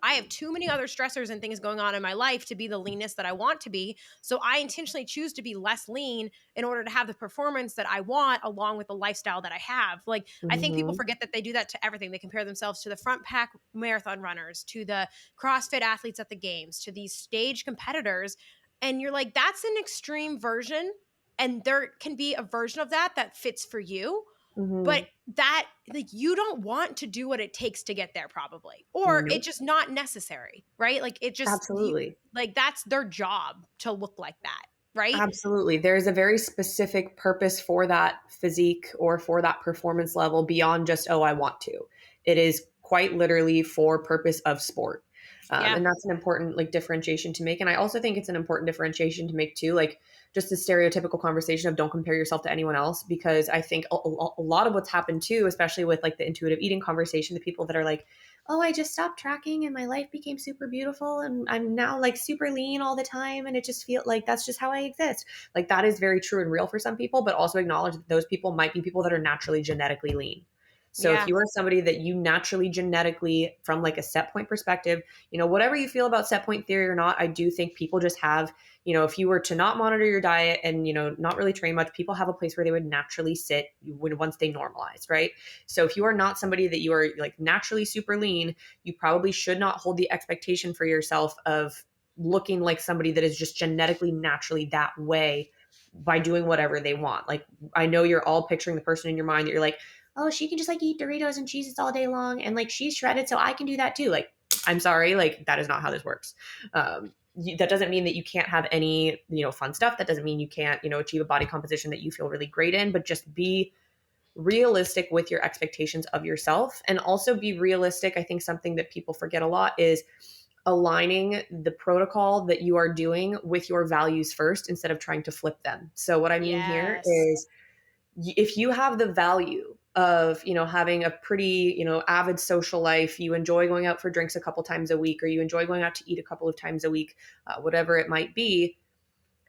I have too many other stressors and things going on in my life to be the leanest that I want to be. So I intentionally choose to be less lean in order to have the performance that I want along with the lifestyle that I have. Like I think people Mhm. forget that they do that to everything. They compare themselves to the front pack marathon runners, to the CrossFit athletes at the games, to these stage competitors. And you're like, that's an extreme version. And there can be a version of that that fits for you. But Mhm. that, like, you don't want to do what it takes to get there, probably, or Nope. it's just not necessary, right? Like, Absolutely. like, that's their job to look like that, right? Absolutely. There's a very specific purpose for that physique or for that performance level beyond just, oh, I want to. It is quite literally for purpose of sport. Yeah. And that's an important like differentiation to make. And I also think it's an important differentiation to make too, like just the stereotypical conversation of don't compare yourself to anyone else, because I think a lot of what's happened too, especially with like the intuitive eating conversation, the people that are like, oh, I just stopped tracking and my life became super beautiful and I'm now like super lean all the time and it just feels like that's just how I exist. Like that is very true and real for some people, but also acknowledge that those people might be people that are naturally genetically lean. So if Yeah. you are somebody that you naturally genetically from like a set point perspective, whatever you feel about set point theory or not, I do think people just have, if you were to not monitor your diet and, not really train much, people have a place where they would naturally sit when once they normalize, right? So if you are not somebody that you are like naturally super lean, you probably should not hold the expectation for yourself of looking like somebody that is just genetically naturally that way by doing whatever they want. Like I know you're all picturing the person in your mind that you're like, oh, she can just like eat Doritos and cheeses all day long and like she's shredded so I can do that too. Like I'm sorry, like that is not how this works. That doesn't mean that you can't have any fun stuff. That doesn't mean you can't achieve a body composition that you feel really great in, but just be realistic with your expectations of yourself. And also be realistic. I think something that people forget a lot is aligning the protocol that you are doing with your values first instead of trying to flip them. So what I mean here Yes. is if you have the value of having a pretty avid social life, you enjoy going out for drinks a couple times a week, or you enjoy going out to eat a couple of times a week, whatever it might be,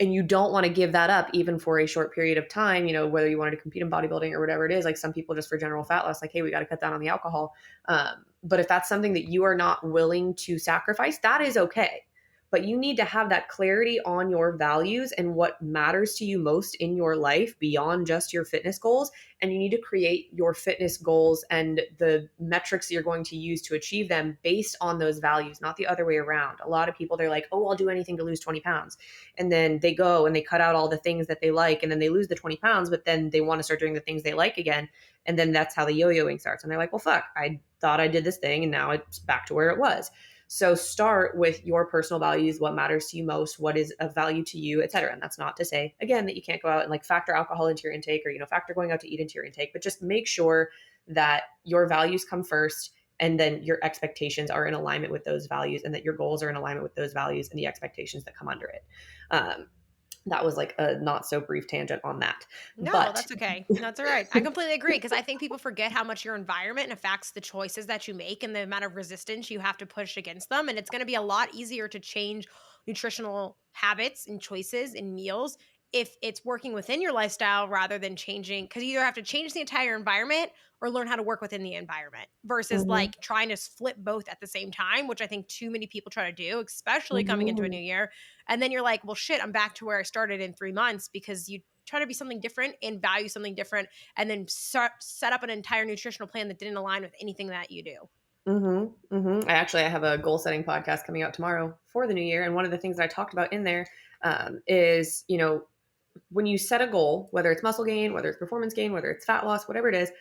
and you don't want to give that up even for a short period of time, whether you wanted to compete in bodybuilding or whatever it is, like some people just for general fat loss, like, hey, we got to cut down on the alcohol. But if that's something that you are not willing to sacrifice, that is okay. But you need to have that clarity on your values and what matters to you most in your life beyond just your fitness goals. And you need to create your fitness goals and the metrics that you're going to use to achieve them based on those values, not the other way around. A lot of people, they're like, oh, I'll do anything to lose 20 pounds. And then they go and they cut out all the things that they like, and then they lose the 20 pounds, but then they want to start doing the things they like again. And then that's how the yo-yoing starts. And they're like, well, fuck, I thought I did this thing and now it's back to where it was. So start with your personal values, what matters to you most, what is of value to you, et cetera. And that's not to say, again, that you can't go out and like factor alcohol into your intake or, factor going out to eat into your intake, but just make sure that your values come first and then your expectations are in alignment with those values and that your goals are in alignment with those values and the expectations that come under it. That was like a not so brief tangent on that. No, But that's okay. That's all right. I completely agree because I think people forget how much your environment affects the choices that you make and the amount of resistance you have to push against them. And it's going to be a lot easier to change nutritional habits and choices in meals if it's working within your lifestyle rather than changing, because you either have to change the entire environment or learn how to work within the environment versus mhm, like trying to flip both at the same time, which I think too many people try to do, especially coming into a mhm, new year. And then you're like, well, shit, I'm back to where I started in 3 months because you try to be something different and value something different and then set up an entire nutritional plan that didn't align with anything that you do. mhm, mhm. I have a goal setting podcast coming out tomorrow for the new year. And one of the things that I talked about in there is, when you set a goal, whether it's muscle gain, whether it's performance gain, whether it's fat loss, whatever it is,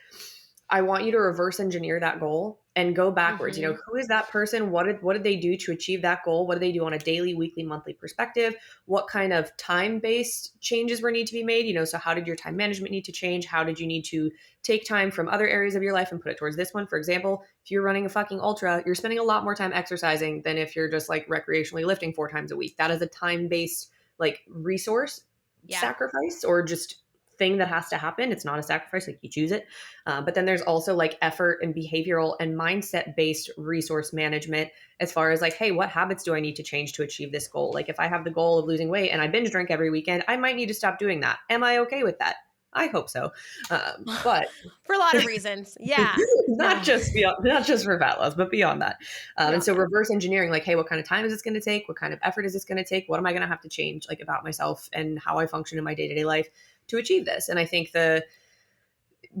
I want you to reverse engineer that goal and go backwards. Mm-hmm. Who is that person? What did they do to achieve that goal? What do they do on a daily, weekly, monthly perspective? What kind of time-based changes were need to be made? So how did your time management need to change? How did you need to take time from other areas of your life and put it towards this one? For example, if you're running a fucking ultra, you're spending a lot more time exercising than if you're just like recreationally lifting 4 times a week. That is a time-based like resource Yeah. sacrifice or just thing that has to happen. It's not a sacrifice, like you choose it. But then there's also like effort and behavioral and mindset based resource management as far as like, hey, what habits do I need to change to achieve this goal? Like if I have the goal of losing weight and I binge drink every weekend, I might need to stop doing that. Am I okay with that? I hope so. But For a lot of reasons. Yeah. not No. just for fat loss, but beyond that. And Beyond so that. reverse engineering, like, hey, what kind of time is this going to take? What kind of effort is this going to take? What am I going to have to change like about myself and how I function in my day-to-day life to achieve this? And I think the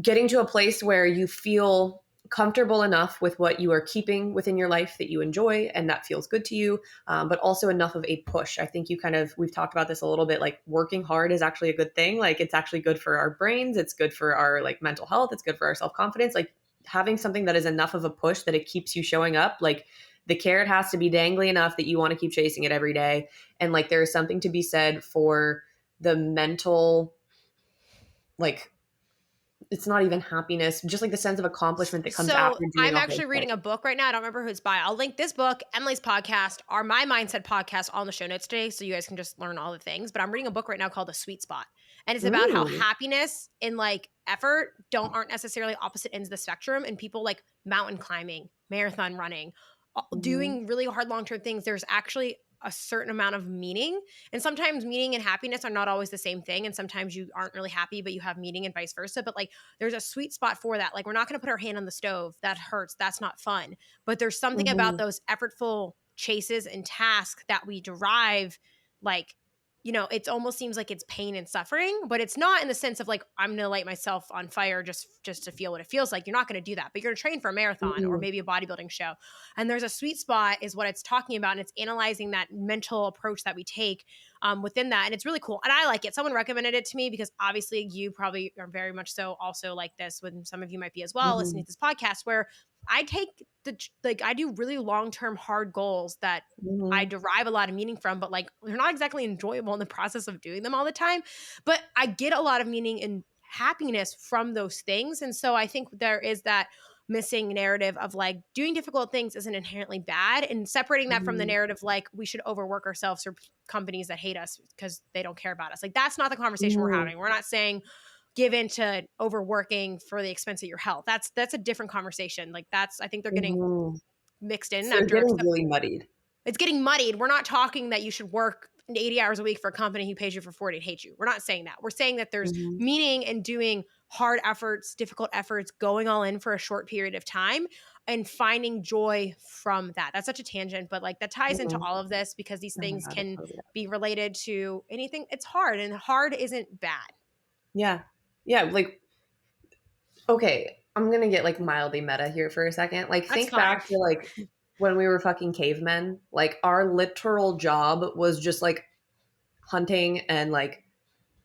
getting to a place where you feel comfortable enough with what you are keeping within your life that you enjoy and that feels good to you, but also enough of a push. I think we've talked about this a little bit, like working hard is actually a good thing. Like it's actually good for our brains. It's good for our like mental health. It's good for our self-confidence. Like having something that is enough of a push that it keeps you showing up, like the carrot has to be dangly enough that you want to keep chasing it every day. And like there is something to be said for the mental, like it's not even happiness, just like the sense of accomplishment that comes So after doing I'm a whole actually thing. reading a book right now. I don't remember who it's by. I'll link this book, Emily's podcast, or my mindset podcast on the show notes today, so you guys can just learn all the things. But I'm reading a book right now called The Sweet Spot, and it's about how Ooh. happiness and like effort aren't necessarily opposite ends of the spectrum. And people like mountain climbing, marathon running, Mhm. doing really hard long term things. There's actually a certain amount of meaning. And sometimes meaning and happiness are not always the same thing. And sometimes you aren't really happy, but you have meaning and vice versa. But like there's a sweet spot for that. Like we're not going to put our hand on the stove. That hurts. That's not fun. But there's something about Mhm. those effortful chases and tasks that we derive like it almost seems like it's pain and suffering, but it's not in the sense of like I'm going to light myself on fire just to feel what it feels like. You're not going to do that, but you're going to train for a marathon or Mhm. maybe a bodybuilding show. And there's a sweet spot is what it's talking about, and it's analyzing that mental approach that we take within that, and it's really cool. And I like it. Someone recommended it to me because obviously you probably are very much so also like this. When some of you might be as well listening Mhm. to this podcast, where I take I do really long term hard goals that I Mhm. derive a lot of meaning from, but like they're not exactly enjoyable in the process of doing them all the time. But I get a lot of meaning and happiness from those things. And so I think there is that missing narrative of like doing difficult things isn't inherently bad, and separating that from the Mhm. narrative like we should overwork ourselves or companies that hate us because they don't care about us. Like that's not the conversation we're Mhm. having. We're not saying give into overworking for the expense of your health. That's a different conversation. Like that's I think they're getting Mhm. mixed in So they're after getting really muddied. it's getting muddied. We're not talking that you should work 80 hours a week for a company who pays you for 40 and hates you. We're not saying that. We're saying that there's Mhm. meaning in doing hard efforts, difficult efforts, going all in for a short period of time and finding joy from that. That's such a tangent, but like that ties into Mhm. all of this because these Oh my things God, I can totally get it. be related to anything. It's hard, and hard isn't bad. Yeah. Yeah, like okay, I'm gonna get like mildly meta here for a second. Like That's think fine. back to like when we were fucking cavemen. Like our literal job was just like hunting and like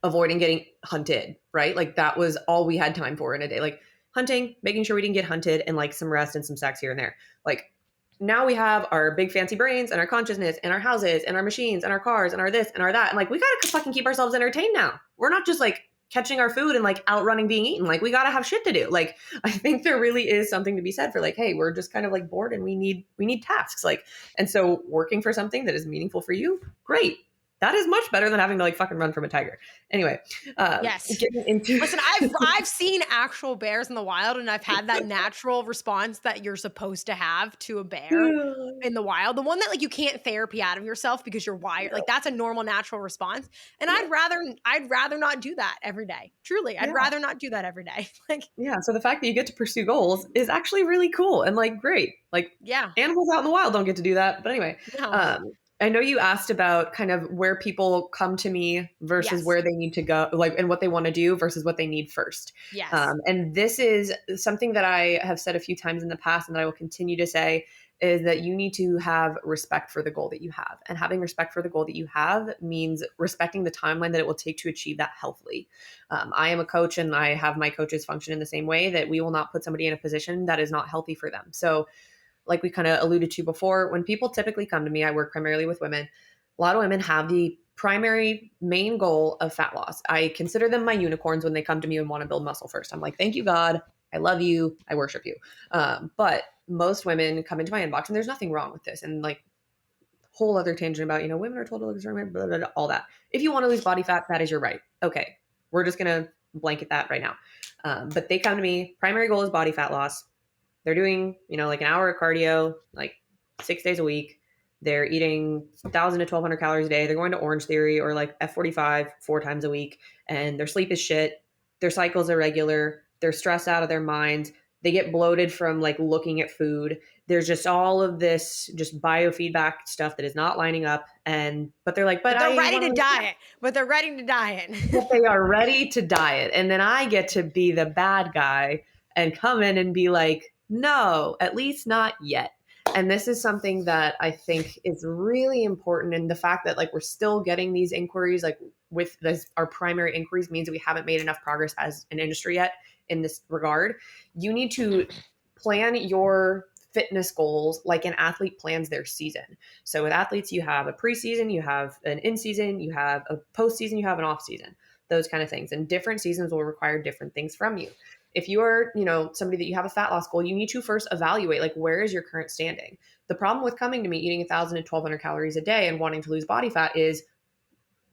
avoiding getting hunted, right? Like that was all we had time for in a day. Like hunting, making sure we didn't get hunted, and like some rest and some sex here and there. Like now we have our big fancy brains and our consciousness and our houses and our machines and our cars and our this and our that. And like we gotta fucking keep ourselves entertained now. We're not just like catching our food and like outrunning being eaten. Like we gotta have shit to do. Like I think there really is something to be said for like, hey, we're just kind of like bored and we need tasks. Like, and so working for something that is meaningful for you, great. That is much better than having to like fucking run from a tiger. Anyway, Yes. getting into Listen, I've seen actual bears in the wild, and I've had that natural response that you're supposed to have to a bear in the wild. The one that like you can't therapy out of yourself because you're wired. Like no, that's a normal natural response. And no, I'd rather not do that every day. Truly. I'd yeah. rather not do that every day. Like, Yeah, so the fact that you get to pursue goals is actually really cool and like great. Like yeah. animals out in the wild don't get to do that. But anyway, No. um, I know you asked about kind of where people come to me versus Yes. where they need to go, like, and what they want to do versus what they need first. Yes. And this is something that I have said a few times in the past and that I will continue to say. is that you need to have respect for the goal that you have. And having respect for the goal that you have means respecting the timeline that it will take to achieve that healthily. I am a coach, and I have my coaches function in the same way, that we will not put somebody in a position that is not healthy for them. So like we kind of alluded to before, when people typically come to me, I work primarily with women. A lot of women have the primary main goal of fat loss. I consider them my unicorns when they come to me and want to build muscle first. I'm like, thank you, God. I love you. I worship you. But most women come into my inbox, and there's nothing wrong with this. And like, whole other tangent about, women are told to lose blah, blah, blah, all that. If you want to lose body fat, that is your right. Okay. We're just going to blanket that right now. But they come to me, primary goal is body fat loss. They're doing, like an hour of cardio, like 6 days a week. They're eating 1,000 to 1,200 calories a day. They're going to Orange Theory or like F45 4 times a week. And their sleep is shit. Their cycles are irregular. They're stressed out of their minds. They get bloated from like looking at food. There's just all of this just biofeedback stuff that is not lining up. But they're like, but they're ready to diet. But they're ready to diet. But they are ready to diet. And then I get to be the bad guy and come in and be like, no, at least not yet. And this is something that I think is really important. And the fact that like we're still getting these inquiries, like with this, our primary inquiries means that we haven't made enough progress as an industry yet in this regard. You need to plan your fitness goals like an athlete plans their season. So with athletes, you have a preseason, you have an in-season, you have a postseason, you have an off-season, those kind of things. And different seasons will require different things from you. If you are, somebody that you have a fat loss goal, you need to first evaluate, like, where is your current standing? The problem with coming to me eating 1,000 to 1,200 calories a day and wanting to lose body fat is,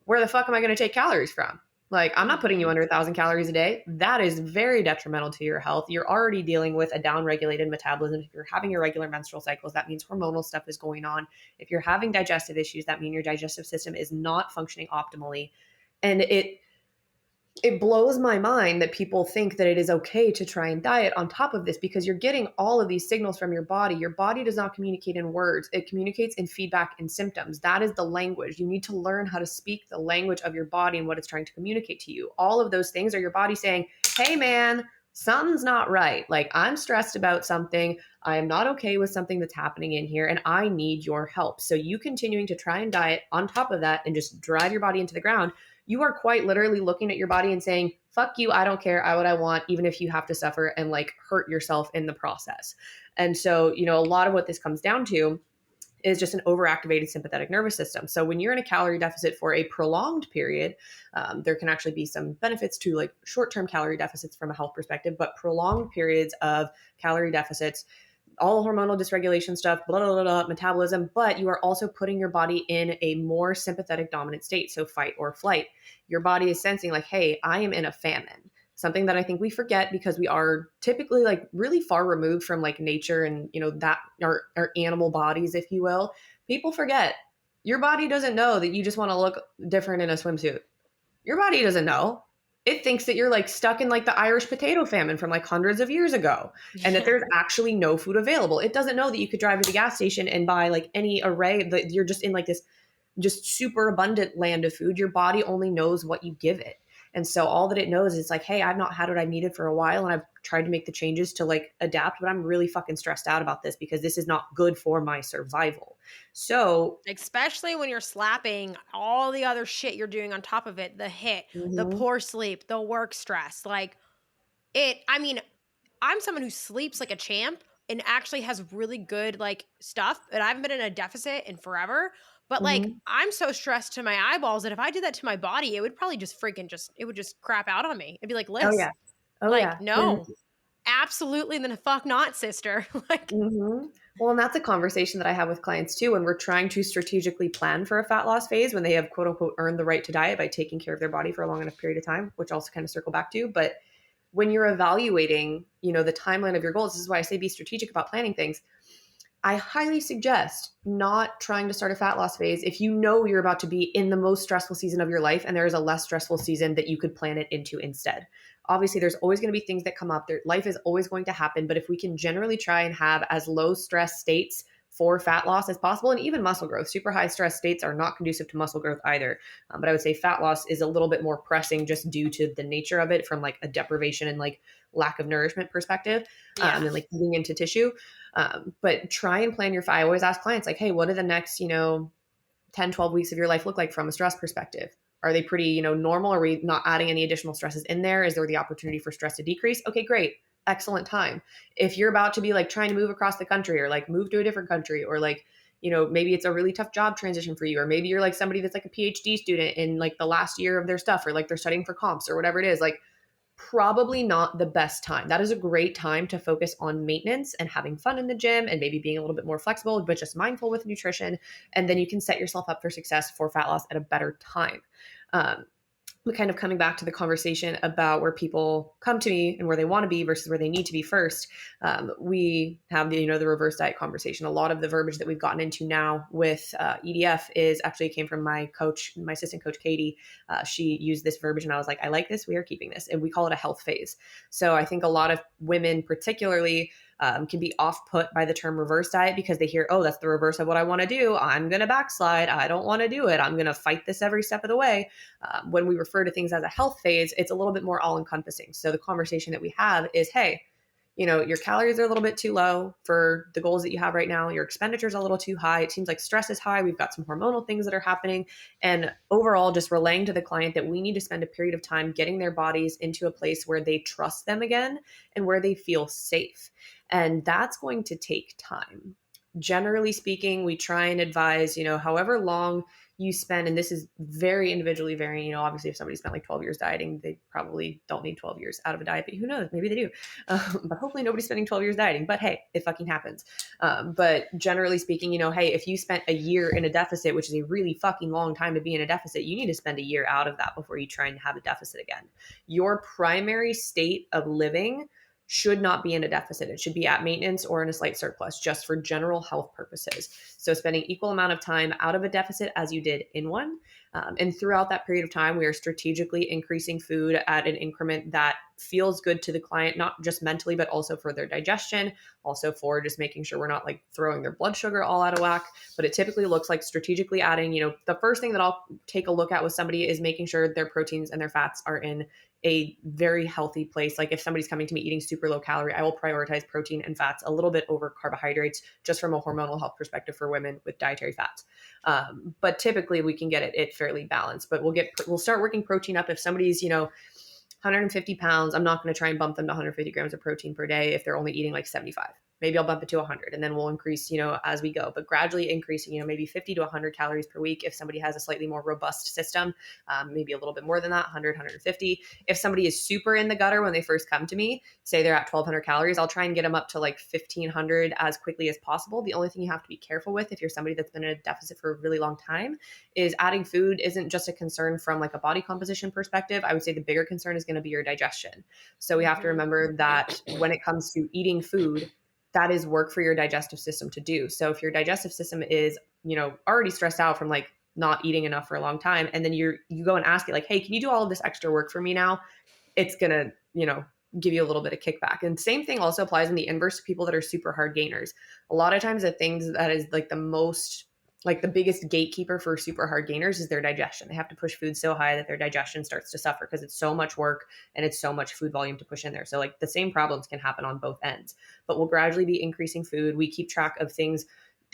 where the fuck am I going to take calories from? Like, I'm not putting you under 1,000 calories a day. That is very detrimental to your health. You're already dealing with a downregulated metabolism. If you're having irregular menstrual cycles, that means hormonal stuff is going on. If you're having digestive issues, that means your digestive system is not functioning optimally. And it blows my mind that people think that it is okay to try and diet on top of this, because you're getting all of these signals from your body. Your body does not communicate in words. It communicates in feedback and symptoms. That is the language. You need to learn how to speak the language of your body and what it's trying to communicate to you. All of those things are your body saying, hey man, something's not right. Like, I'm stressed about something. I am not okay with something that's happening in here, and I need your help. So you continuing to try and diet on top of that and just drive your body into the ground, you are quite literally looking at your body and saying, fuck you, I don't care, I what I want, even if you have to suffer and like hurt yourself in the process. And so, a lot of what this comes down to is just an overactivated sympathetic nervous system. So when you're in a calorie deficit for a prolonged period, there can actually be some benefits to like short-term calorie deficits from a health perspective, but prolonged periods of calorie deficits, all hormonal dysregulation stuff, blah, blah, blah, blah, metabolism, but you are also putting your body in a more sympathetic dominant state. So fight or flight. Your body is sensing like, hey, I am in a famine. Something that I think we forget because we are typically like really far removed from like nature and, that our animal bodies, if you will. People forget your body doesn't know that you just want to look different in a swimsuit. Your body doesn't know. It thinks that you're like stuck in like the Irish potato famine from like hundreds of years ago, and that there's actually no food available. It doesn't know that you could drive to the gas station and buy like any array, that you're just in like this just super abundant land of food. Your body only knows what you give it. And so all that it knows is like, hey, I've not had what I've needed for a while, and I've tried to make the changes to like adapt, but I'm really fucking stressed out about this because this is not good for my survival. So especially when you're slapping all the other shit you're doing on top of it, the hit, the poor sleep, the work stress, like I'm someone who sleeps like a champ and actually has really good like stuff, and I haven't been in a deficit in forever. But like, I'm so stressed to my eyeballs that if I did that to my body, it would probably just it would just crap out on me. It'd be like, oh Lyss, yeah, oh like, yeah. no, absolutely, then the fuck not, sister. Like, Well, and that's a conversation that I have with clients too when we're trying to strategically plan for a fat loss phase, when they have quote unquote earned the right to diet by taking care of their body for a long enough period of time, which also kind of circle back to. But when you're evaluating, the timeline of your goals, this is why I say be strategic about planning things. I highly suggest not trying to start a fat loss phase if you know you're about to be in the most stressful season of your life and there is a less stressful season that you could plan it into instead. Obviously, there's always going to be things that come up. Life is always going to happen. But if we can generally try and have as low stress states for fat loss as possible, and even muscle growth. Super high stress states are not conducive to muscle growth either. But I would say fat loss is a little bit more pressing just due to the nature of it from like a deprivation and like lack of nourishment perspective, and like eating into tissue. But try and plan your fat. I always ask clients like, hey, what are the next, 10, 12 weeks of your life look like from a stress perspective? Are they pretty, normal? Are we not adding any additional stresses in there? Is there the opportunity for stress to decrease? Okay, great. Excellent time. If you're about to be like trying to move across the country or like move to a different country or like, maybe it's a really tough job transition for you, or maybe you're like somebody that's like a PhD student in like the last year of their stuff, or like they're studying for comps or whatever it is, like probably not the best time. That is a great time to focus on maintenance and having fun in the gym and maybe being a little bit more flexible, but just mindful with nutrition. And then you can set yourself up for success for fat loss at a better time. Kind of coming back to the conversation about where people come to me and where they want to be versus where they need to be first. We have the reverse diet conversation. A lot of the verbiage that we've gotten into now with EDF is actually came from my coach, my assistant coach, Katie. She used this verbiage and I was like, I like this. We are keeping this. And we call it a health phase. So I think a lot of women particularly can be off-put by the term reverse diet because they hear, oh, that's the reverse of what I want to do. I'm going to backslide. I don't want to do it. I'm going to fight this every step of the way. When we refer to things as a health phase, it's a little bit more all-encompassing. So the conversation that we have is, hey, your calories are a little bit too low for the goals that you have right now. Your expenditures are a little too high. It seems like stress is high. We've got some hormonal things that are happening. And overall, just relaying to the client that we need to spend a period of time getting their bodies into a place where they trust them again and where they feel safe. And that's going to take time. Generally speaking, we try and advise, however long you spend, and this is very individually varying, obviously if somebody spent like 12 years dieting, they probably don't need 12 years out of a diet, but who knows, maybe they do. But hopefully nobody's spending 12 years dieting, but hey, it fucking happens. But generally speaking, hey, if you spent a year in a deficit, which is a really fucking long time to be in a deficit, you need to spend a year out of that before you try and have a deficit again. Your primary state of living should not be in a deficit. It should be at maintenance or in a slight surplus, just for general health purposes. So spending equal amount of time out of a deficit as you did in one. And throughout that period of time, we are strategically increasing food at an increment that feels good to the client, not just mentally, but also for their digestion, also for just making sure we're not like throwing their blood sugar all out of whack. But it typically looks like strategically adding, the first thing that I'll take a look at with somebody is making sure their proteins and their fats are in a very healthy place. Like if somebody's coming to me eating super low calorie, I will prioritize protein and fats a little bit over carbohydrates, just from a hormonal health perspective for women with dietary fats. But typically we can get it fairly balanced, but we'll start working protein up. If somebody's, 150 pounds, I'm not going to try and bump them to 150 grams of protein per day if they're only eating like 75. Maybe I'll bump it to 100 and then we'll increase, as we go, but gradually increasing, maybe 50 to 100 calories per week. If somebody has a slightly more robust system, maybe a little bit more than that, 100, 150. If somebody is super in the gutter when they first come to me, say they're at 1200 calories, I'll try and get them up to like 1500 as quickly as possible. The only thing you have to be careful with if you're somebody that's been in a deficit for a really long time is adding food isn't just a concern from like a body composition perspective. I would say the bigger concern is going to be your digestion. So we have to remember that when it comes to eating food, that is work for your digestive system to do. So if your digestive system is, already stressed out from like not eating enough for a long time, and then you go and ask it like, hey, can you do all of this extra work for me now? It's going to, give you a little bit of kickback. And same thing also applies in the inverse to people that are super hard gainers. A lot of times the things that is like the biggest gatekeeper for super hard gainers is their digestion. They have to push food so high that their digestion starts to suffer because it's so much work and it's so much food volume to push in there. So like the same problems can happen on both ends, but we'll gradually be increasing food. We keep track of things.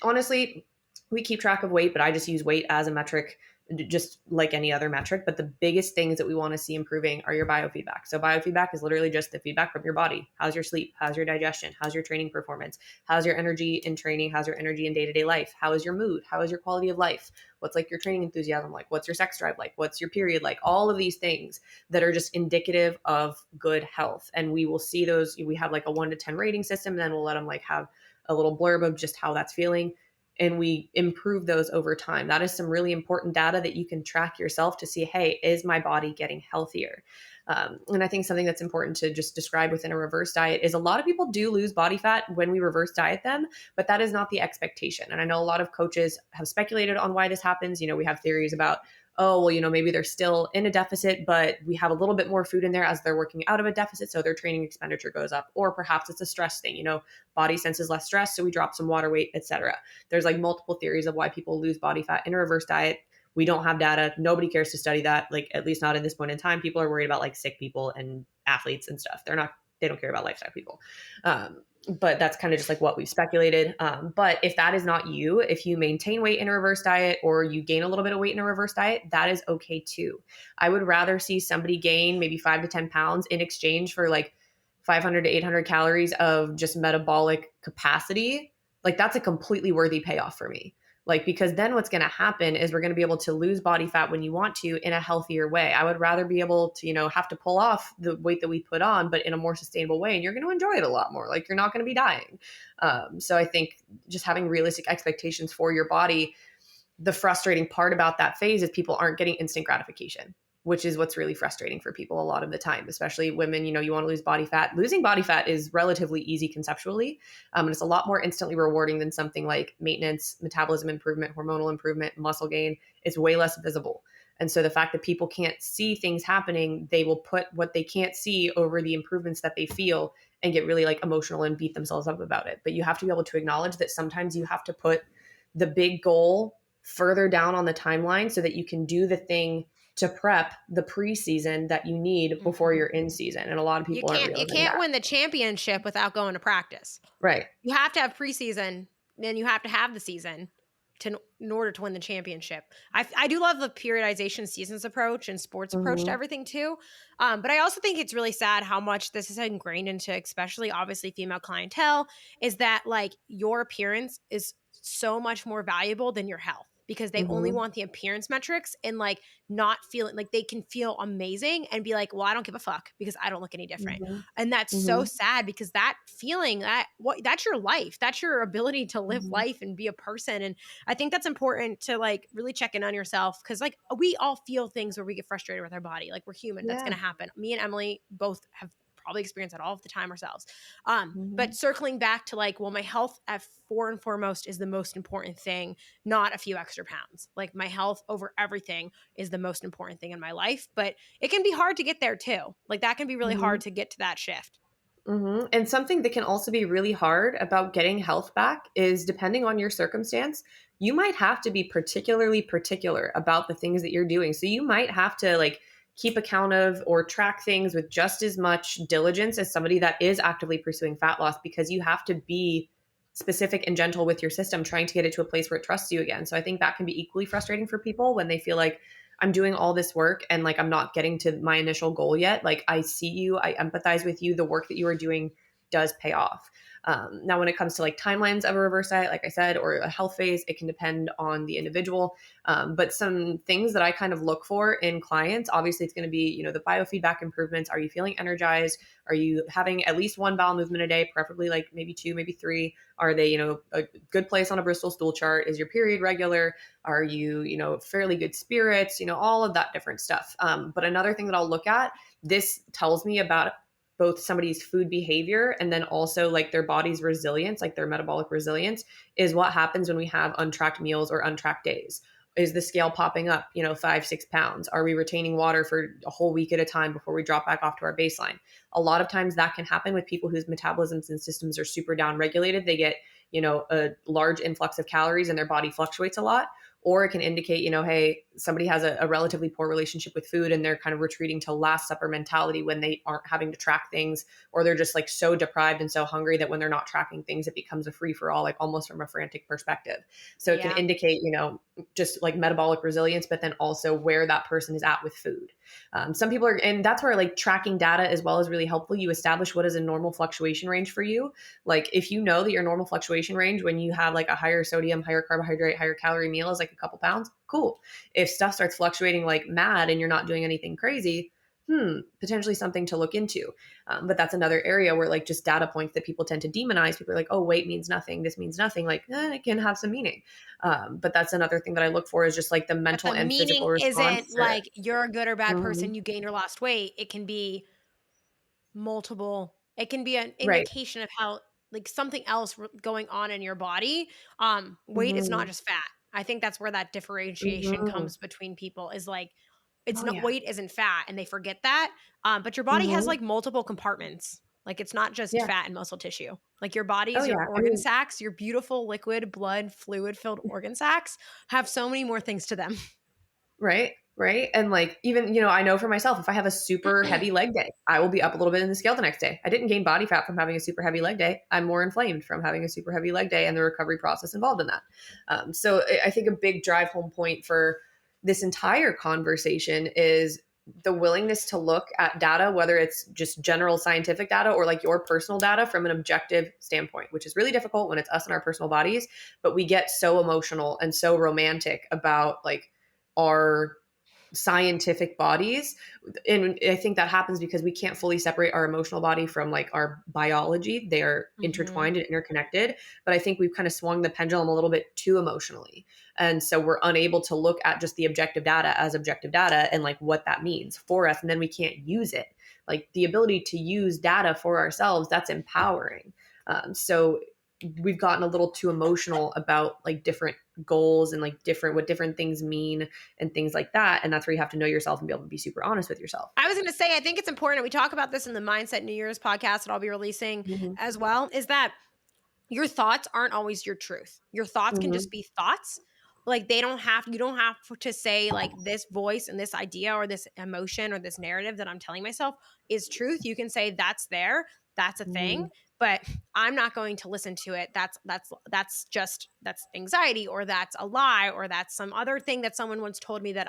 Honestly, we keep track of weight, but I just use weight as a metric, just like any other metric. But the biggest things that we want to see improving are your biofeedback. So biofeedback is literally just the feedback from your body. How's your sleep? How's your digestion? How's your training performance? How's your energy in training? How's your energy in day-to-day life? How is your mood? How is your quality of life? What's like your training enthusiasm like? What's your sex drive like? What's your period like? All of these things that are just indicative of good health. And we will see those. We have like a 1 to 10 rating system, and then we'll let them like have a little blurb of just how that's feeling. And we improve those over time. That is some really important data that you can track yourself to see, hey, is my body getting healthier? And I think something that's important to just describe within a reverse diet is a lot of people do lose body fat when we reverse diet them, but that is not the expectation. And I know a lot of coaches have speculated on why this happens. We have theories about oh, well, maybe they're still in a deficit, but we have a little bit more food in there as they're working out of a deficit. So their training expenditure goes up. Or perhaps it's a stress thing, body senses less stress. So we drop some water weight, etc. There's like multiple theories of why people lose body fat in a reverse diet. We don't have data. Nobody cares to study that. Like, at least not at this point in time. People are worried about like sick people and athletes and stuff. They don't care about lifestyle people. But that's kind of just like what we've speculated. But if that is not you, if you maintain weight in a reverse diet or you gain a little bit of weight in a reverse diet, that is okay too. I would rather see somebody gain maybe 5 to 10 pounds in exchange for like 500 to 800 calories of just metabolic capacity. Like, that's a completely worthy payoff for me. Like, because then what's going to happen is we're going to be able to lose body fat when you want to in a healthier way. I would rather be able to, have to pull off the weight that we put on, but in a more sustainable way. And you're going to enjoy it a lot more. Like, you're not going to be dying. So I think just having realistic expectations for your body, the frustrating part about that phase is people aren't getting instant gratification, which is what's really frustrating for people a lot of the time, especially women. You want to lose body fat. Losing body fat is relatively easy conceptually. And it's a lot more instantly rewarding than something like maintenance, metabolism improvement, hormonal improvement, muscle gain. It's way less visible. And so the fact that people can't see things happening, they will put what they can't see over the improvements that they feel and get really like emotional and beat themselves up about it. But you have to be able to acknowledge that sometimes you have to put the big goal further down on the timeline so that you can do the thing to prep the preseason that you need before you're in season. And a lot of You people aren't can't you realizing can't that. win the championship without going to practice. Right. You have to have preseason, then you have to have the season in order to win the championship. I do love the periodization seasons approach and sports approach to Mm-hmm. everything too. But I also think it's really sad how much this is ingrained into, especially obviously female clientele, is that like your appearance is so much more valuable than your health because they only Mm-hmm. want the appearance metrics and like not feeling like they can feel amazing and be like, well, I don't give a fuck because I don't look any different. Mm-hmm. And that's so Mm-hmm. sad because that feeling that's your life. That's your ability to live Mm-hmm. life and be a person. And I think that's important to like really check in on yourself because like we all feel things where we get frustrated with our body. Like we're human. That's Yeah. gonna happen. Me and Emily both have probably experienced that all of the time ourselves. Mm-hmm. But circling back to like, well, my health at and foremost is the most important thing, not a few extra pounds. Like my health over everything is the most important thing in my life. But it can be hard to get there too. Like that can be really Mm-hmm. hard to get to that shift. Mm-hmm. And something that can also be really hard about getting health back is depending on your circumstance, you might have to be particularly particular about the things that you're doing. So you might have to like keep account of or track things with just as much diligence as somebody that is actively pursuing fat loss because you have to be specific and gentle with your system trying to get it to a place where it trusts you again. So I think that can be equally frustrating for people when they feel like I'm doing all this work and like I'm not getting to my initial goal yet. Like I see you, I empathize with you. The work that you are doing does pay off. Now, when it comes to like timelines of a reverse diet, like I said, or a health phase, it can depend on the individual. But some things that I kind of look for in clients, obviously, it's going to be, the biofeedback improvements. Are you feeling energized? Are you having at least one bowel movement a day, preferably like maybe two, maybe three? Are they, a good place on a Bristol stool chart? Is your period regular? Are you, fairly good spirits? All of that different stuff. But another thing that I'll look at, this tells me about both somebody's food behavior and then also like their body's resilience, like their metabolic resilience, is what happens when we have untracked meals or untracked days. Is the scale popping up, 5, 6 pounds? Are we retaining water for a whole week at a time before we drop back off to our baseline? A lot of times that can happen with people whose metabolisms and systems are super down regulated. They get, a large influx of calories and their body fluctuates a lot. Or it can indicate, hey, somebody has a relatively poor relationship with food and they're kind of retreating to last supper mentality when they aren't having to track things, or they're just like so deprived and so hungry that when they're not tracking things, it becomes a free for all, like almost from a frantic perspective. So it can Yeah. indicate, just like metabolic resilience, but then also where that person is at with food. Some people are, and that's where like tracking data as well is really helpful. You establish what is a normal fluctuation range for you. Like if you know that your normal fluctuation range when you have like a higher sodium, higher carbohydrate, higher calorie meal is like a couple pounds, cool. If stuff starts fluctuating like mad and you're not doing anything crazy, potentially something to look into. But that's another area where like just data points that people tend to demonize. People are like, oh, weight means nothing. This means nothing. Like it can have some meaning. But that's another thing that I look for is just like the But the mental and meaning physical response isn't to. like you're a good or bad Mhm. person, you gained or lost weight. It can be multiple. It can be an Right. indication of how like something else going on in your body. Weight is not Mhm. just fat. I think that's where that differentiation Mhm. comes between people is like, it's Oh, not yeah. weight isn't fat and they forget that. But your body has Mhm. like multiple compartments. Like it's not just Yeah. fat and muscle tissue. Like your body's Oh, your yeah. I organ mean, sacs, your beautiful liquid blood fluid filled organ sacs have so many more things to them. right, right. And like even, I know for myself, if I have a super heavy leg day, I will be up a little bit in the scale the next day. I didn't gain body fat from having a super heavy leg day. I'm more inflamed from having a super heavy leg day and the recovery process involved in that. So I think a big drive home point for this entire conversation is the willingness to look at data, whether it's just general scientific data or like your personal data from an objective standpoint, which is really difficult when it's us and our personal bodies. But we get so emotional and so romantic about like our scientific bodies. And I think that happens because we can't fully separate our emotional body from like our biology. They are Mhm. intertwined and interconnected. But I think we've kind of swung the pendulum a little bit too emotionally. And so we're unable to look at just the objective data as objective data and like what that means for us. And then we can't use it. Like the ability to use data for ourselves, that's empowering. So we've gotten a little too emotional about like different goals and like different what different things mean and things like that. And that's where you have to know yourself and be able to be super honest with yourself. I was going to say, I think it's important. We talk about this in the Mindset New Year's podcast that I'll be releasing Mm-hmm. as well, is that your thoughts aren't always your truth. Your thoughts can Mm-hmm. just be thoughts. Like you don't have to say like this voice and this idea or this emotion or this narrative that I'm telling myself is truth. You can say that's there, that's a Mm-hmm. thing, but I'm not going to listen to it. That's anxiety or that's a lie or that's some other thing that someone once told me that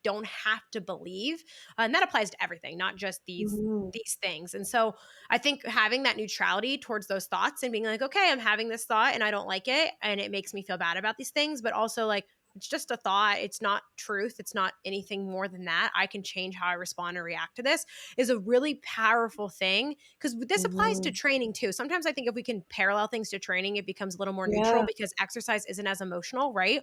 don't have to believe. And that applies to everything, not just Mm-hmm. these things. And so I think having that neutrality towards those thoughts and being like, okay, I'm having this thought and I don't like it and it makes me feel bad about these things, but also like, it's just a thought. It's not truth. It's not anything more than that. I can change how I respond or react to this is a really powerful thing because this applies to Mm-hmm. training too. Sometimes I think if we can parallel things to training, it becomes a little more neutral Yeah. because exercise isn't as emotional, right?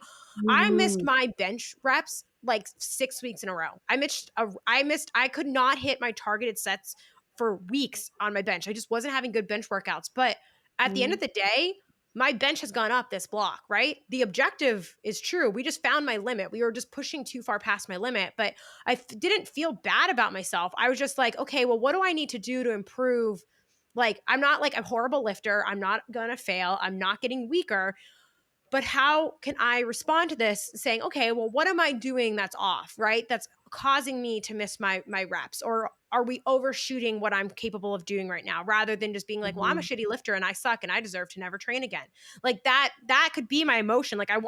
I missed Mm-hmm. my bench reps like 6 weeks in a row. I could not hit my targeted sets for weeks on my bench. I just wasn't having good bench workouts. But at the end Mm-hmm. of the day, my bench has gone up this block, right? The objective is true. We just found my limit. We were just pushing too far past my limit, but didn't feel bad about myself. I was just like, okay, well, what do I need to do to improve? Like, I'm not like a horrible lifter. I'm not going to fail. I'm not getting weaker. But how can I respond to this saying, okay, well, what am I doing that's off, right? That's causing me to miss my reps? Or are we overshooting what I'm capable of doing right now rather than just being like, well, I'm a Mm-hmm. shitty lifter and I suck and I deserve to never train again. Like that could be my emotion. Like I'm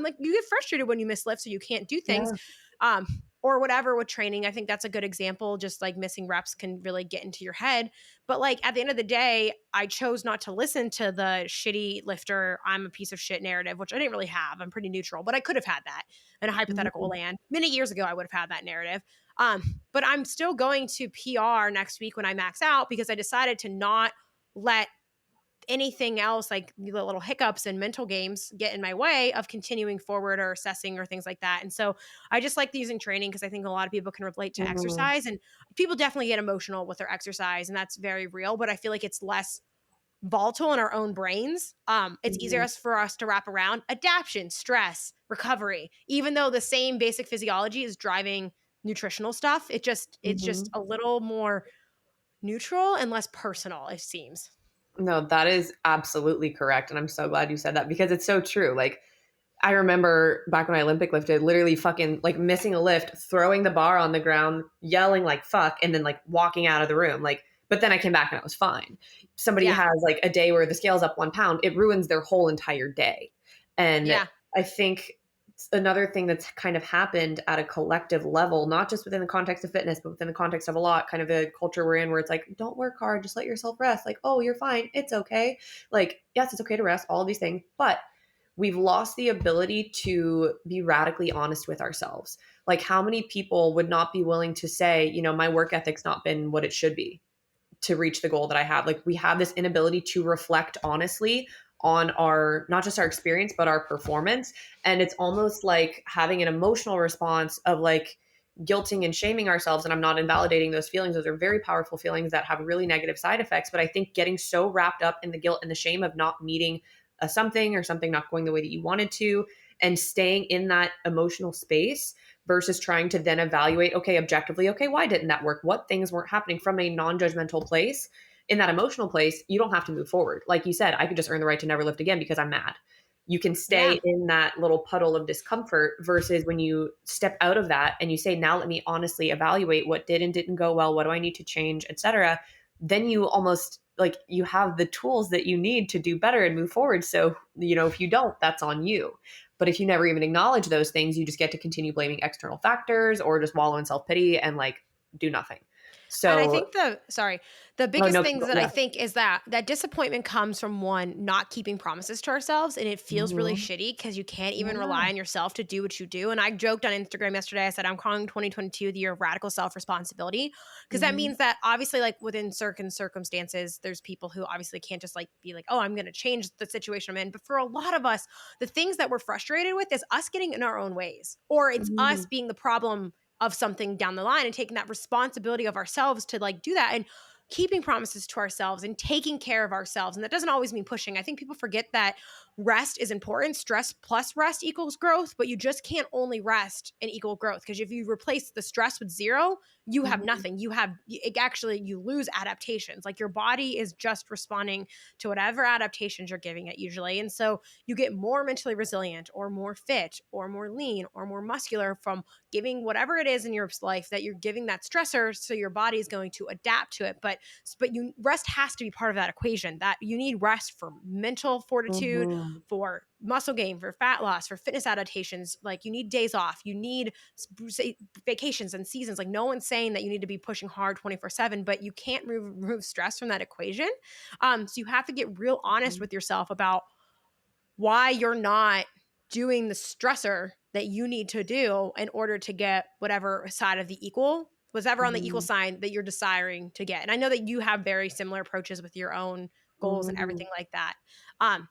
like, you get frustrated when you miss lifts so you can't do things. Yeah. Um, or whatever with training. I think that's a good example. Just like missing reps can really get into your head. But like at the end of the day, I chose not to listen to the shitty lifter, I'm a piece of shit narrative, which I didn't really have. I'm pretty neutral, but I could have had that in a hypothetical Mm-hmm. land. Many years ago, I would have had that narrative. But I'm still going to PR next week when I max out because I decided to not let anything else like the little hiccups and mental games get in my way of continuing forward or assessing or things like that. And so I just like using training because I think a lot of people can relate to Mm-hmm. exercise and people definitely get emotional with their exercise and that's very real, but I feel like it's less volatile in our own brains. It's easier Mm-hmm. for us to wrap around adaptation, stress, recovery, even though the same basic physiology is driving nutritional stuff. It's Mm-hmm. just a little more neutral and less personal, it seems. No, that is absolutely correct. And I'm so glad you said that because it's so true. Like I remember back when I Olympic lifted, literally fucking like missing a lift, throwing the bar on the ground, yelling like fuck, and then like walking out of the room. Like, but then I came back and I was fine. Somebody Yeah. has like a day where the scale's up 1 pound, it ruins their whole entire day. And Yeah. I think another thing that's kind of happened at a collective level, not just within the context of fitness, but within the context of a lot, kind of the culture we're in where it's like, don't work hard, just let yourself rest. Like, oh, you're fine. It's okay. Like, yes, it's okay to rest, all of these things. But we've lost the ability to be radically honest with ourselves. Like, how many people would not be willing to say, my work ethic's not been what it should be to reach the goal that I have? Like, we have this inability to reflect honestly on our, not just our experience, but our performance. And it's almost like having an emotional response of like, guilting and shaming ourselves. And I'm not invalidating those feelings. Those are very powerful feelings that have really negative side effects. But I think getting so wrapped up in the guilt and the shame of not meeting a something or something not going the way that you wanted to, and staying in that emotional space versus trying to then evaluate, okay, objectively, okay, why didn't that work? What things weren't happening from a non-judgmental place? In that emotional place, you don't have to move forward. Like you said, I could just earn the right to never lift again because I'm mad. You can Yeah. stay in that little puddle of discomfort versus when you step out of that and you say, now let me honestly evaluate what did and didn't go well. What do I need to change, etc. Then you almost like you have the tools that you need to do better and move forward. So, if you don't, that's on you. But if you never even acknowledge those things, you just get to continue blaming external factors or just wallow in self-pity and like do nothing. And I So, think the oh biggest no, things that I yeah. think is that disappointment comes from one, not keeping promises to ourselves. And it feels really Mhm. shitty because you can't even Yeah. rely on yourself to do what you do. And I joked on Instagram yesterday, I said, I'm calling 2022 the year of radical self responsibility. Because that Mhm. means that obviously, like within certain circumstances, there's people who obviously can't just like be like, oh, I'm going to change the situation I'm in. But for a lot of us, the things that we're frustrated with is us getting in our own ways, or it's us Mhm. being the problem of something down the line and taking that responsibility of ourselves to like do that and keeping promises to ourselves and taking care of ourselves. And that doesn't always mean pushing. I think people forget that rest is important. Stress plus rest equals growth, but you just can't only rest and equal growth, because if you replace the stress with zero, you have Mhm. nothing. You lose adaptations. Like your body is just responding to whatever adaptations you're giving it usually. And so you get more mentally resilient or more fit or more lean or more muscular from giving whatever it is in your life that you're giving that stressor, so your body is going to adapt to it. But you rest has to be part of that equation. That you need rest for mental fortitude, Mhm. for muscle gain, for fat loss, for fitness adaptations. Like you need days off, you need vacations and seasons. Like no one's saying that you need to be pushing hard 24/7, but you can't remove stress from that equation. So you have to get real honest Mhm. with yourself about why you're not doing the stressor that you need to do in order to get whatever side of the equal, whatever on the equal Mhm. sign that you're desiring to get. And I know that you have very similar approaches with your own goals and Mhm. everything like that. Um,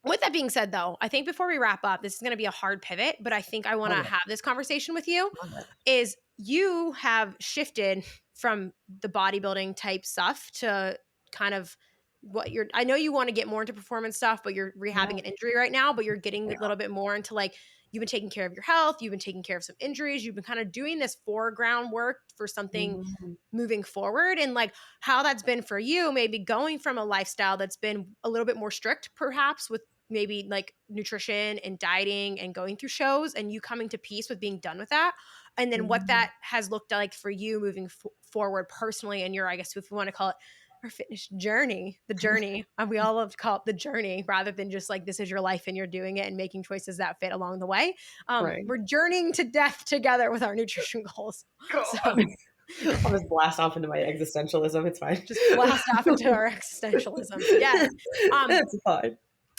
with that being said, though, I think before we wrap up, this is going to be a hard pivot, but I think I want to Love it. have this conversation with you. Love it. Is you have shifted from the bodybuilding type stuff to kind of what you're, I know you want to get more into performance stuff, but you're rehabbing Yeah. an injury right now, but you're getting a Yeah. little bit more into like, you've been taking care of your health, you've been taking care of some injuries, you've been kind of doing this foreground work for something Mhm. moving forward, and like how that's been for you, maybe going from a lifestyle that's been a little bit more strict perhaps with maybe like nutrition and dieting and going through shows, and you coming to peace with being done with that, and then what Mhm. that has looked like for you moving forward personally and your, I guess if we want to call it our fitness journey, the journey, and we all love to call it the journey rather than just like this is your life and you're doing it and making choices that fit along the way. Right. We're journeying to death together with our nutrition goals. So God. I'll just blast off into my existentialism. It's fine. just blast off into our existentialism. Yes. Um, It's fine.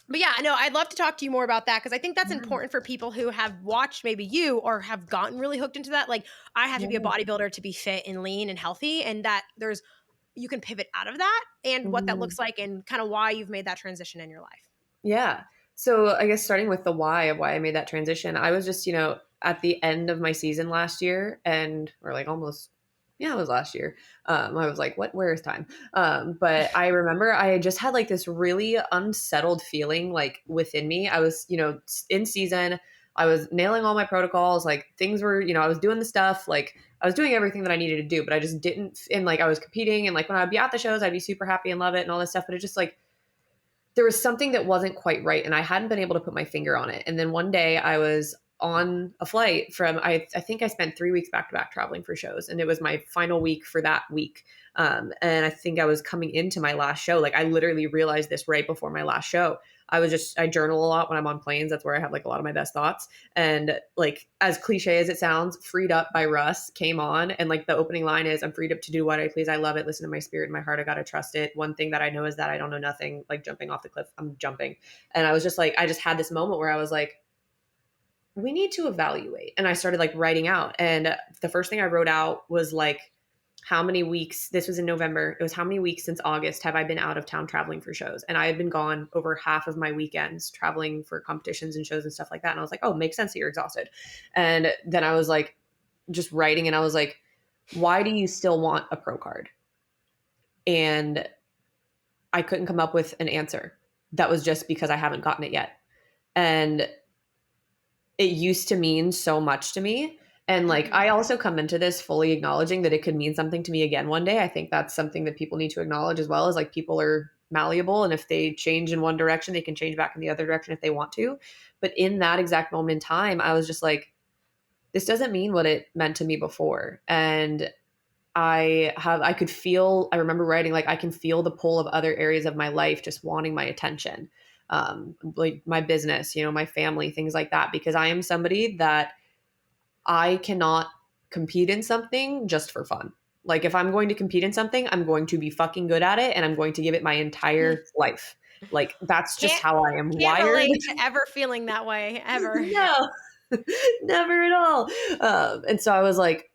but yeah, no, I'd love to talk to you more about that because I think that's Yeah. important for people who have watched maybe you or have gotten really hooked into that. Like, I have to be a Yeah. bodybuilder to be fit and lean and healthy, and that there's you can pivot out of that and what that Mhm. looks like and kind of why you've made that transition in your life. Yeah. So I guess starting with the why of why I made that transition, I was just, at the end of my season last year and or like almost, yeah, it was last year. I was like, where is time? But I remember I just had like this really unsettled feeling like within me. I was, in season, I was nailing all my protocols, like things were, I was doing the stuff, like I was doing everything that I needed to do, but I just didn't, and like I was competing and like when I'd be at the shows, I'd be super happy and love it and all this stuff, but it just like, there was something that wasn't quite right and I hadn't been able to put my finger on it. And then one day I was on a flight from I think I spent 3 weeks back to back traveling for shows and it was my final week for that week. And I think I was coming into my last show. Like I literally realized this right before my last show. I journal a lot when I'm on planes. That's where I have like a lot of my best thoughts. And like as cliche as it sounds, Freed Up by Russ came on. And like the opening line is, I'm freed up to do what I please. I love it. Listen to my spirit and my heart. I got to trust it. One thing that I know is that I don't know nothing. Like jumping off the cliff, I'm jumping. And I was just like, I just had this moment where I was like, we need to evaluate. And I started like writing out. And the first thing I wrote out was like, how many weeks, this was in November, it was how many weeks since August have I been out of town traveling for shows? And I had been gone over half of my weekends traveling for competitions and shows and stuff like that. And I was like, oh, makes sense that you're exhausted. And then I was like, just writing and I was like, why do you still want a pro card? And I couldn't come up with an answer. That was just because I haven't gotten it yet. And it used to mean so much to me. And like, I also come into this fully acknowledging that it could mean something to me again one day. I think that's something that people need to acknowledge as well, is like people are malleable. And if they change in one direction, they can change back in the other direction if they want to. But in that exact moment in time, I was just like, this doesn't mean what it meant to me before. And I could feel, I remember writing, like, I can feel the pull of other areas of my life just wanting my attention. Like my business, you know, my family, things like that, because I am somebody that I cannot compete in something just for fun. Like if I'm going to compete in something, I'm going to be fucking good at it and I'm going to give it my entire life. Like that's just Can't how I am can't wired. relate to ever feeling that way ever. No, never at all. And so I was like,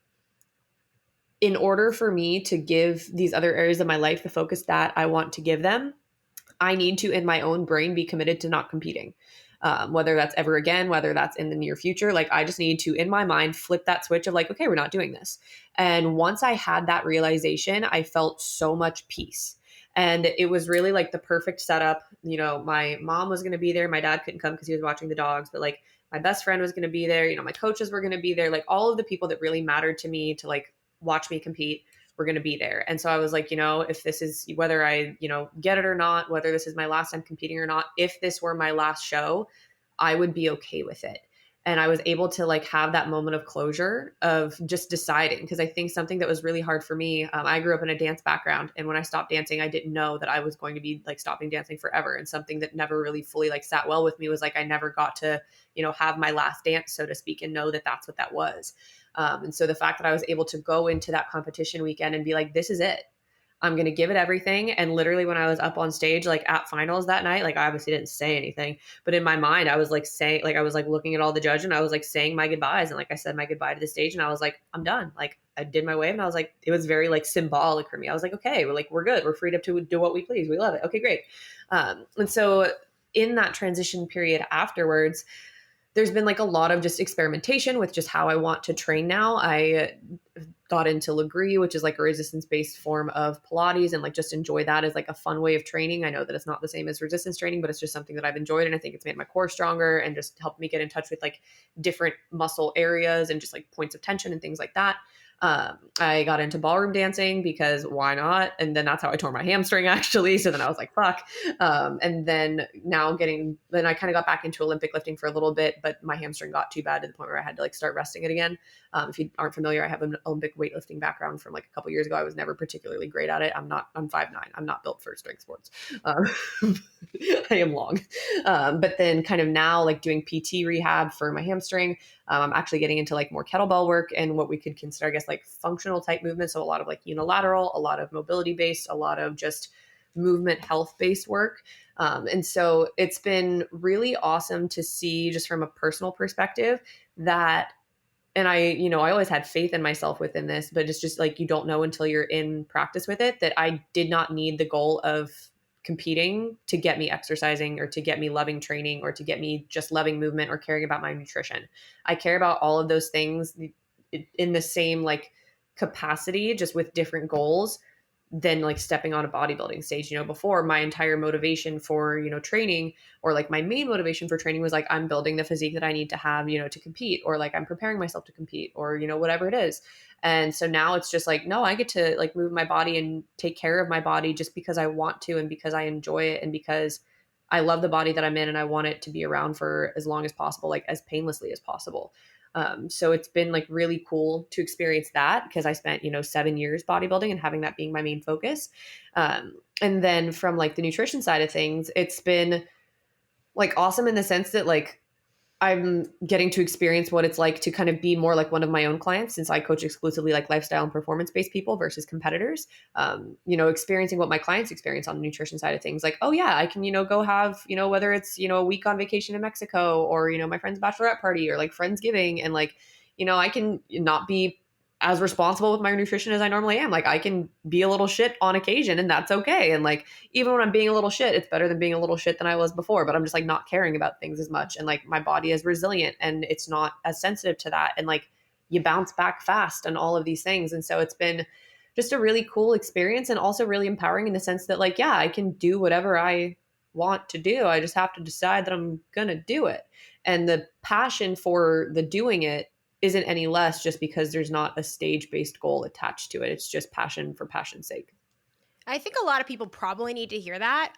in order for me to give these other areas of my life the focus that I want to give them, I need to, in my own brain, be committed to not competing. Whether that's ever again, whether that's in the near future, like I just need to, in my mind, flip that switch of like, okay, we're not doing this. And once I had that realization, I felt so much peace. And it was really like the perfect setup. You know, my mom was going to be there. My dad couldn't come because he was watching the dogs, but like my best friend was going to be there. You know, my coaches were going to be there. Like all of the people that really mattered to me to like watch me compete were going to be there. And so I was like, you know, if this is whether I, you know, get it or not, whether this is my last time competing or not, if this were my last show, I would be okay with it. And I was able to like have that moment of closure of just deciding, because I think something that was really hard for me, I grew up in a dance background. And when I stopped dancing, I didn't know that I was going to be like stopping dancing forever. And something that never really fully like sat well with me was like, I never got to, you know, have my last dance, so to speak, and know that that's what that was. And so the fact that I was able to go into that competition weekend and be like, this is it. I'm going to give it everything. And literally when I was up on stage, like at finals that night, like I obviously didn't say anything, but in my mind, I was like saying, like, I was like looking at all the judges and I was like saying my goodbyes. And like I said my goodbye to the stage and I was like, I'm done. Like I did my wave and I was like, it was very like symbolic for me. I was like, okay, we're good. We're freed up to do what we please. We love it. Okay, great. And so in that transition period afterwards, there's been like a lot of just experimentation with just how I want to train now. I got into Legree, which is like a resistance-based form of Pilates, and like just enjoy that as like a fun way of training. I know that it's not the same as resistance training, but it's just something that I've enjoyed. And I think it's made my core stronger and just helped me get in touch with like different muscle areas and just like points of tension and things like that. I got into ballroom dancing because why not? And then that's how I tore my hamstring actually. So then I was like, fuck. And then then I kind of got back into Olympic lifting for a little bit, but my hamstring got too bad to the point where I had to like start resting it again. If you aren't familiar, I have an Olympic weightlifting background from like a couple years ago. I was never particularly great at it. I'm 5'9". I'm not built for strength sports. Um, I am long. But then kind of now like doing PT rehab for my hamstring. I'm actually getting into like more kettlebell work and what we could consider, I guess, like functional type movement. So a lot of like unilateral, a lot of mobility based, a lot of just movement health based work. And so it's been really awesome to see just from a personal perspective that, and I always had faith in myself within this, but it's just like, you don't know until you're in practice with it, that I did not need the goal of competing to get me exercising or to get me loving training or to get me just loving movement or caring about my nutrition. I care about all of those things in the same like capacity, just with different goals than like stepping on a bodybuilding stage. Before, my entire motivation for, training, or like my main motivation for training was like, I'm building the physique that I need to have, to compete, or like I'm preparing myself to compete, or, whatever it is. And so now it's just like, no, I get to like move my body and take care of my body just because I want to, and because I enjoy it, and because I love the body that I'm in and I want it to be around for as long as possible, like as painlessly as possible. So it's been like really cool to experience that, because I spent, 7 years bodybuilding and having that being my main focus. And then from like the nutrition side of things, it's been like awesome in the sense that like I'm getting to experience what it's like to kind of be more like one of my own clients, since I coach exclusively like lifestyle and performance-based people versus competitors. Experiencing what my clients experience on the nutrition side of things. Like, oh yeah, I can, go have, whether it's, a week on vacation in Mexico, or, my friend's bachelorette party, or like Friendsgiving. And like, I can not be as responsible with my nutrition as I normally am. Like I can be a little shit on occasion, and that's okay. And like, even when I'm being a little shit, it's better than being a little shit than I was before, but I'm just like not caring about things as much. And like my body is resilient and it's not as sensitive to that. And like you bounce back fast and all of these things. And so it's been just a really cool experience, and also really empowering in the sense that like, yeah, I can do whatever I want to do. I just have to decide that I'm going to do it. And the passion for the doing it isn't any less just because there's not a stage-based goal attached to it. It's just passion for passion's sake. I think a lot of people probably need to hear that.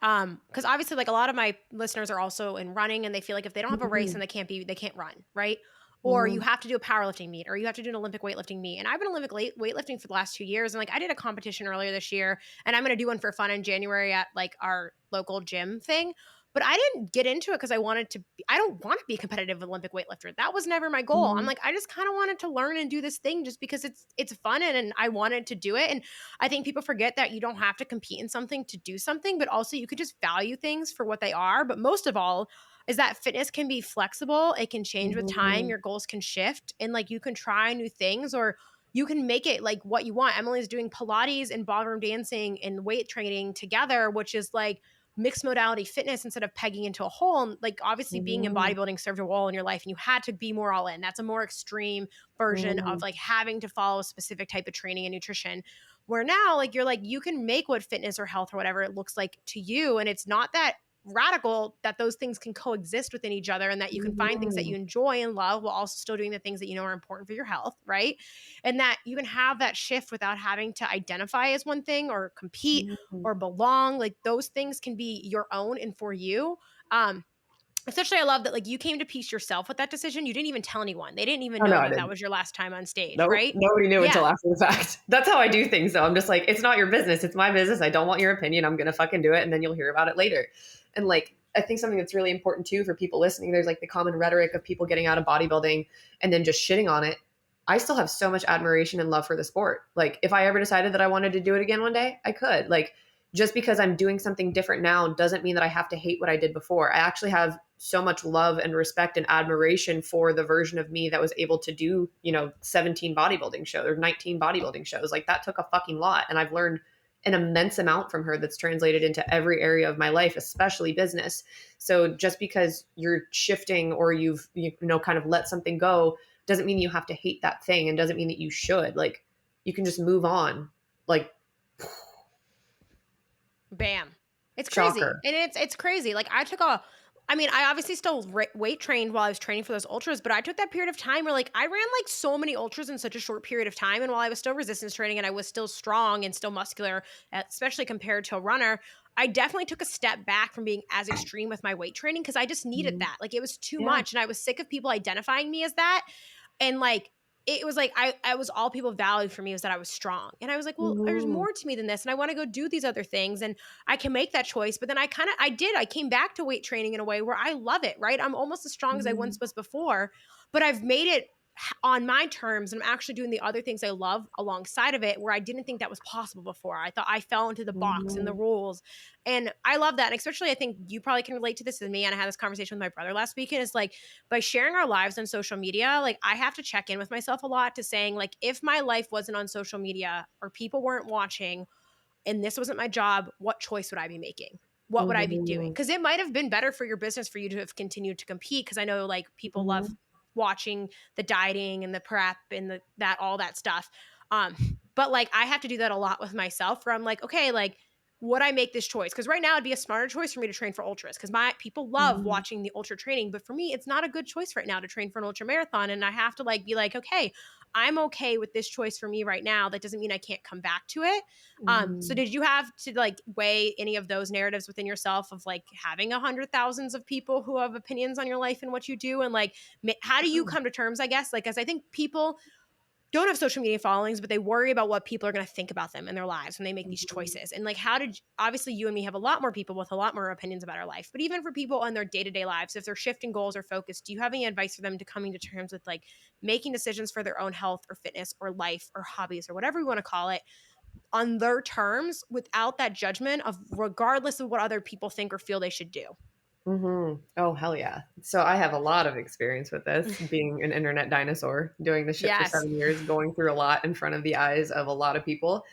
Because obviously, like a lot of my listeners are also in running, and they feel like if they don't have a race, Mhm. and they can't run, right? Or you Mhm. have to do a powerlifting meet, or you have to do an Olympic weightlifting meet. And I've been Olympic weightlifting for the last 2 years, and like I did a competition earlier this year, and I'm going to do one for fun in January at like our local gym thing. But I didn't get into it because I wanted to. I don't want to be a competitive Olympic weightlifter. That was never my goal. I'm Mhm. like, I just kind of wanted to learn and do this thing just because it's fun and I wanted to do it. And I think people forget that you don't have to compete in something to do something, but also you could just value things for what they are. But most of all, is that fitness can be flexible. It can change with time. Mhm. Your goals can shift and like you can try new things or you can make it like what you want. Emily's doing Pilates and ballroom dancing and weight training together, which is like mixed modality fitness instead of pegging into a hole. And like obviously being in Mhm. bodybuilding served a role in your life and you had to be more all in. That's a more extreme version of Mhm. like having to follow a specific type of training and nutrition. Where now, like, you're like, you can make what fitness or health or whatever it looks like to you. And it's not that radical that those things can coexist within each other and that you can find things that you Mhm. enjoy and love while also still doing the things that you know are important for your health, right? And that you can have that shift without having to identify as one thing or compete Mhm. or belong. Like, those things can be your own and for you. Um, Especially, I love that like you came to peace yourself with that decision. You didn't even tell anyone. They didn't even Oh, no, know I that that didn't. was your last time on stage, Nope. right? Nobody knew Yeah. until after the fact. That's how I do things, though. I'm just like, it's not your business. It's my business. I don't want your opinion. I'm going to fucking do it. And then you'll hear about it later. And like, I think something that's really important too for people listening, there's like the common rhetoric of people getting out of bodybuilding and then just shitting on it. I still have so much admiration and love for the sport. Like, if I ever decided that I wanted to do it again one day, I could. Like, just because I'm doing something different now doesn't mean that I have to hate what I did before. I actually have so much love and respect and admiration for the version of me that was able to do, 17 bodybuilding shows or 19 bodybuilding shows. Like, that took a fucking lot. And I've learned an immense amount from her that's translated into every area of my life, especially business. So just because you're shifting or you've, kind of let something go doesn't mean you have to hate that thing and doesn't mean that you should. Like, you can just move on. Like, Bam. It's crazy. shocker. And it's crazy. Like I mean, I obviously still weight trained while I was training for those ultras, but I took that period of time where like I ran like so many ultras in such a short period of time. And while I was still resistance training and I was still strong and still muscular, especially compared to a runner, I definitely took a step back from being as extreme with my weight training because I just needed Mhm. that. Like it was too Yeah. much. And I was sick of people identifying me as that. And like it was like I was all people valued for me was that I was strong. And I was like, well, there's Mhm. more to me than this. And I want to go do these other things. And I can make that choice. But then I came back to weight training in a way where I love it, right? I'm almost as strong as I once Mhm. was before, but I've made it on my terms and I'm actually doing the other things I love alongside of it where I didn't think that was possible before. I thought I fell into the box and the Mhm. rules. And I love that. And especially I think you probably can relate to this with me. And I had this conversation with my brother last weekend. It's like by sharing our lives on social media, like I have to check in with myself a lot to saying like if my life wasn't on social media or people weren't watching and this wasn't my job, what choice would I be making? What would I be doing? Mhm. Because it might have been better for your business for you to have continued to compete. Because I know like people love Mhm. watching the dieting and the prep and that all that stuff. But like I have to do that a lot with myself where I'm like, okay, like would I make this choice? Because right now it'd be a smarter choice for me to train for ultras because my people love Mhm. watching the ultra training. But for me, it's not a good choice right now to train for an ultra marathon. And I have to like be like, okay, I'm okay with this choice for me right now. That doesn't mean I can't come back to it. So Mhm. did you have to like weigh any of those narratives within yourself of like having 100 thousands of people who have opinions on your life and what you do? And like, how do you come to terms, I guess? Like, as I think people don't have social media followings, but they worry about what people are going to think about them in their lives when they make these Mhm. choices. And like, obviously you and me have a lot more people with a lot more opinions about our life, but even for people on their day-to-day lives, if they're shifting goals or focus, do you have any advice for them to coming to terms with like making decisions for their own health or fitness or life or hobbies or whatever you want to call it on their terms without that judgment of regardless of what other people think or feel they should do? Mhm. Oh, hell yeah. So I have a lot of experience with this, being an internet dinosaur, doing this shit for Yes. 7 years, going through a lot in front of the eyes of a lot of people.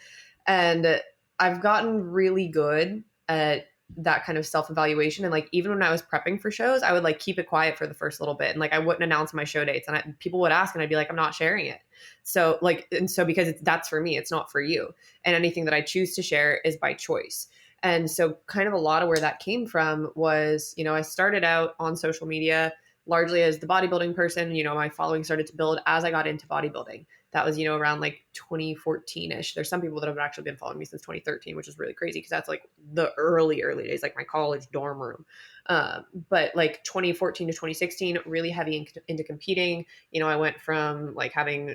And I've gotten really good at that kind of self-evaluation. And like even when I was prepping for shows, I would like keep it quiet for the first little bit. And like I wouldn't announce my show dates. And people would ask and I'd be like, I'm not sharing it. So like, and so because that's for me, it's not for you. And anything that I choose to share is by choice. And so kind of a lot of where that came from was, I started out on social media largely as the bodybuilding person, my following started to build as I got into bodybuilding. That was, around like 2014-ish. There's some people that have actually been following me since 2013, which is really crazy because that's like the early days, like my college dorm room. But like 2014 to 2016, really heavy into competing. I went from like having,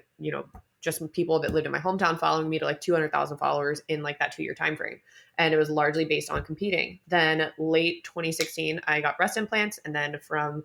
just people that lived in my hometown following me to like 200,000 followers in like that 2-year time frame. And it was largely based on competing. Then late 2016, I got breast implants. And then from,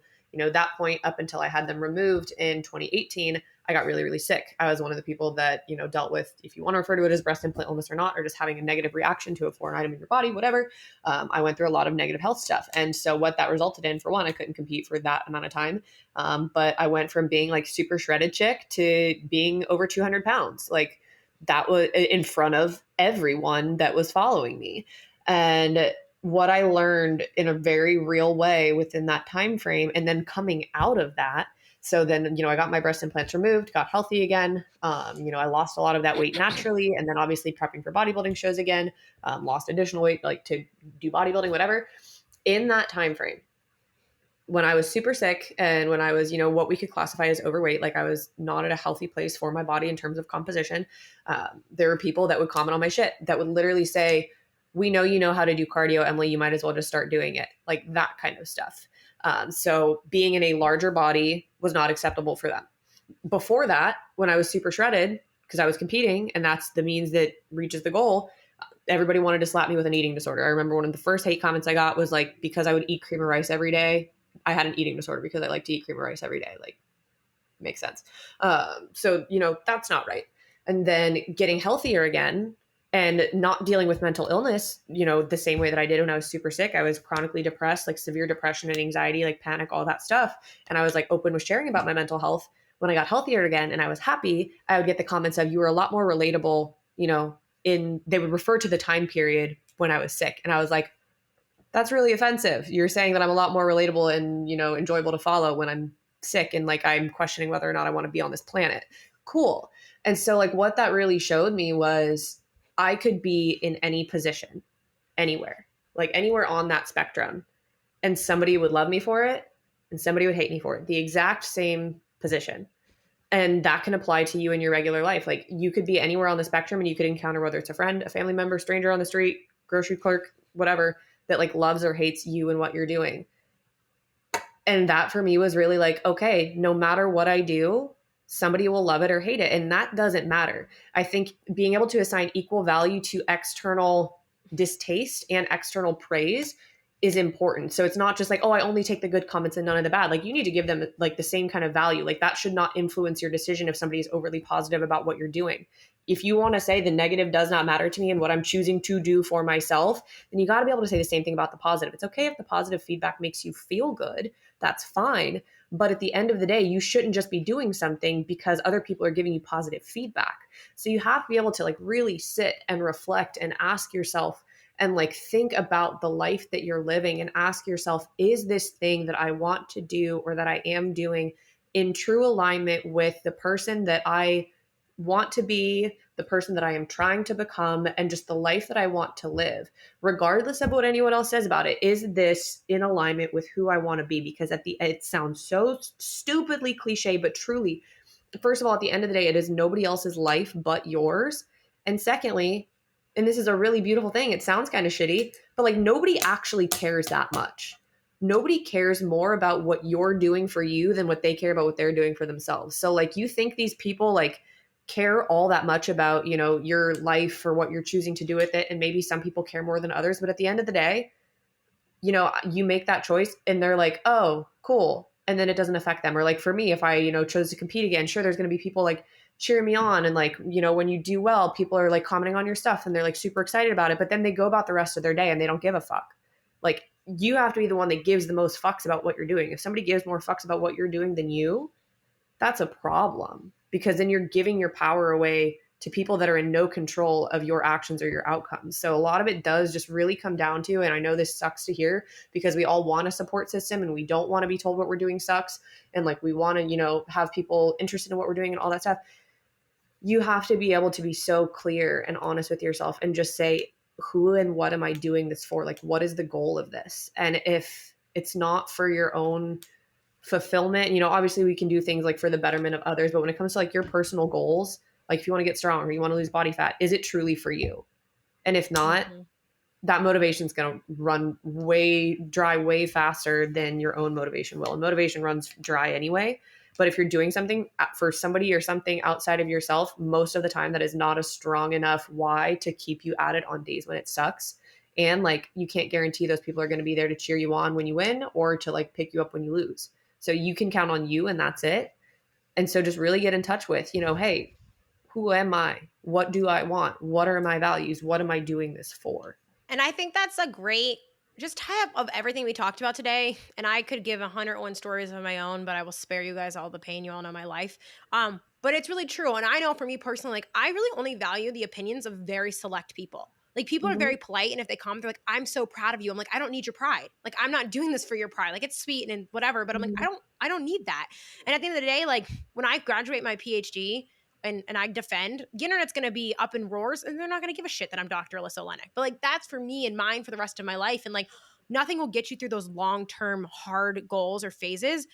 that point up until I had them removed in 2018, I got really, really sick. I was one of the people that, dealt with, if you want to refer to it as breast implant illness or not, or just having a negative reaction to a foreign item in your body, whatever. I went through a lot of negative health stuff. And so what that resulted in, for one, I couldn't compete for that amount of time. But I went from being like super shredded chick to being over 200 pounds. Like that was in front of everyone that was following me. And what I learned in a very real way within that time frame, and then coming out of that. So then, I got my breast implants removed, got healthy again. I lost a lot of that weight naturally. And then obviously prepping for bodybuilding shows again, lost additional weight, like to do bodybuilding, whatever. In that time frame, when I was super sick and when I was, what we could classify as overweight, like I was not at a healthy place for my body in terms of composition, there were people that would comment on my shit that would literally say, we know you know how to do cardio, Emily, you might as well just start doing it. Like that kind of stuff. So being in a larger body was not acceptable for them. Before that, when I was super shredded, because I was competing and that's the means that reaches the goal, everybody wanted to slap me with an eating disorder. I remember one of the first hate comments I got was like, because I would eat cream of rice every day, I had an eating disorder because I like to eat cream of rice every day. Like, makes sense. So, that's not right. And then getting healthier again and not dealing with mental illness, the same way that I did when I was super sick. I was chronically depressed, like severe depression and anxiety, like panic, all that stuff. And I was like open with sharing about my mental health. When I got healthier again and I was happy, I would get the comments of, you were a lot more relatable, they would refer to the time period when I was sick. And I was like, that's really offensive. You're saying that I'm a lot more relatable and, enjoyable to follow when I'm sick and like I'm questioning whether or not I want to be on this planet. Cool. And so like what that really showed me was I could be in any position, anywhere, like anywhere on that spectrum, and somebody would love me for it and somebody would hate me for it. The exact same position. And that can apply to you in your regular life. Like you could be anywhere on the spectrum and you could encounter, whether it's a friend, a family member, stranger on the street, grocery clerk, whatever, that like loves or hates you and what you're doing. And that for me was really like, okay, no matter what I do, somebody will love it or hate it. And that doesn't matter. I think being able to assign equal value to external distaste and external praise is important. So it's not just like, oh, I only take the good comments and none of the bad. Like you need to give them like the same kind of value. Like that should not influence your decision if somebody is overly positive about what you're doing. If you want to say the negative does not matter to me and what I'm choosing to do for myself, then you got to be able to say the same thing about the positive. It's okay if the positive feedback makes you feel good. That's fine. But at the end of the day, you shouldn't just be doing something because other people are giving you positive feedback. So you have to be able to like really sit and reflect and ask yourself and like think about the life that you're living and ask yourself, is this thing that I want to do or that I am doing in true alignment with the person that I want to be, the person that I am trying to become, and just the life that I want to live, regardless of what anyone else says about it? Is this in alignment with who I want to be? Because it sounds so stupidly cliche, but truly, first of all, at the end of the day, it is nobody else's life but yours. And secondly, and this is a really beautiful thing, it sounds kind of shitty, but like nobody actually cares that much. Nobody cares more about what you're doing for you than what they care about what they're doing for themselves. So like you think these people like care all that much about, your life or what you're choosing to do with it. And maybe some people care more than others, but at the end of the day, you make that choice and they're like, oh, cool. And then it doesn't affect them. Or like for me, if I, chose to compete again, sure, there's going to be people like cheering me on. And like, when you do well, people are like commenting on your stuff and they're like super excited about it. But then they go about the rest of their day and they don't give a fuck. Like you have to be the one that gives the most fucks about what you're doing. If somebody gives more fucks about what you're doing than you, that's a problem, because then you're giving your power away to people that are in no control of your actions or your outcomes. So a lot of it does just really come down to, and I know this sucks to hear because we all want a support system and we don't want to be told what we're doing sucks. And like, we want to, have people interested in what we're doing and all that stuff. You have to be able to be so clear and honest with yourself and just say, who and what am I doing this for? Like, what is the goal of this? And if it's not for your own fulfillment. Obviously we can do things like for the betterment of others, but when it comes to like your personal goals, like if you want to get strong or you want to lose body fat, is it truly for you? And if not, Mhm. that motivation is going to dry way faster than your own motivation will. And motivation runs dry anyway. But if you're doing something for somebody or something outside of yourself, most of the time that is not a strong enough why to keep you at it on days when it sucks. And like, you can't guarantee those people are going to be there to cheer you on when you win or to like pick you up when you lose. So you can count on you and that's it. And so just really get in touch with, hey, who am I? What do I want? What are my values? What am I doing this for? And I think that's a great just tie up of everything we talked about today. And I could give 101 stories of my own, but I will spare you guys all the pain. You all know my life. But it's really true. And I know for me personally, like I really only value the opinions of very select people. Like people are Mhm. very polite, and if they comment, they're like, "I'm so proud of you." I'm like, "I don't need your pride. Like I'm not doing this for your pride. Like it's sweet and whatever, but I'm like, Mhm. I don't need that." And at the end of the day, like when I graduate my PhD, and I defend, the internet's going to be up in roars and they're not going to give a shit that I'm Dr. Alyssa Olenek. But like that's for me and mine for the rest of my life. And like nothing will get you through those long-term hard goals or phases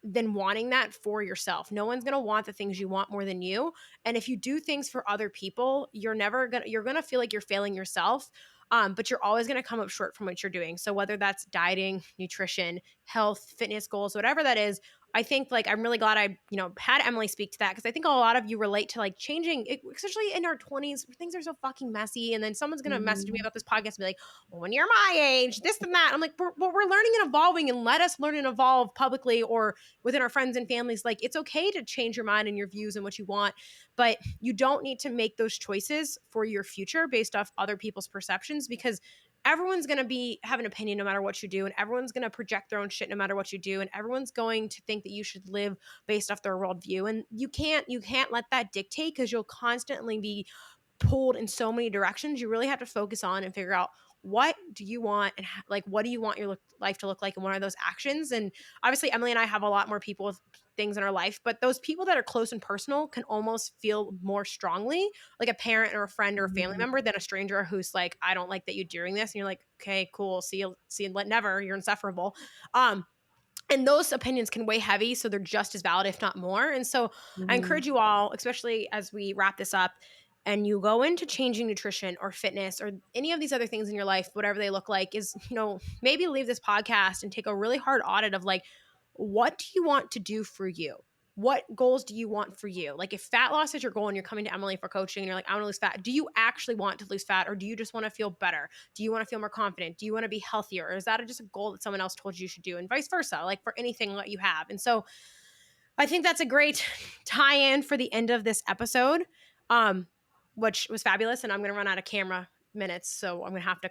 than wanting that for yourself. No one's going to want the things you want more than you. And if you do things for other people, you're going to feel like you're failing yourself. But you're always going to come up short from what you're doing. So whether that's dieting, nutrition, health, fitness goals, whatever that is, I think like I'm really glad I had Emily speak to that, because I think a lot of you relate to like changing, especially in our 20s. Things are so fucking messy, and then someone's gonna message me Mhm. about this podcast and be like, "Well, when you're my age, this and that." I'm like, we're learning and evolving, and let us learn and evolve publicly or within our friends and families. Like it's okay to change your mind and your views and what you want, but you don't need to make those choices for your future based off other people's perceptions, because everyone's going to have an opinion no matter what you do, and everyone's going to project their own shit no matter what you do, and everyone's going to think that you should live based off their worldview, and you can't let that dictate, because you'll constantly be pulled in so many directions. You really have to focus on and figure out, what do you want, and like what do you want your life to look like, and what are those actions. And obviously Emily and I have a lot more people with things in our life, but those people that are close and personal can almost feel more strongly like a parent or a friend or a family Mhm. member than a stranger who's like, "I don't like that you're doing this," and you're like, "Okay, cool, see you never, you're insufferable." And those opinions can weigh heavy, so they're just as valid, if not more. And so I Mhm. encourage you all, especially as we wrap this up and you go into changing nutrition or fitness or any of these other things in your life, whatever they look like, is, maybe leave this podcast and take a really hard audit of like, what do you want to do for you? What goals do you want for you? Like if fat loss is your goal and you're coming to Emily for coaching and you're like, "I want to lose fat," do you actually want to lose fat, or do you just want to feel better? Do you want to feel more confident? Do you want to be healthier? Or is that just a goal that someone else told you should do? And vice versa, like for anything that you have. And so I think that's a great tie-in for the end of this episode, um, which was fabulous. And I'm going to run out of camera minutes, so I'm going to have to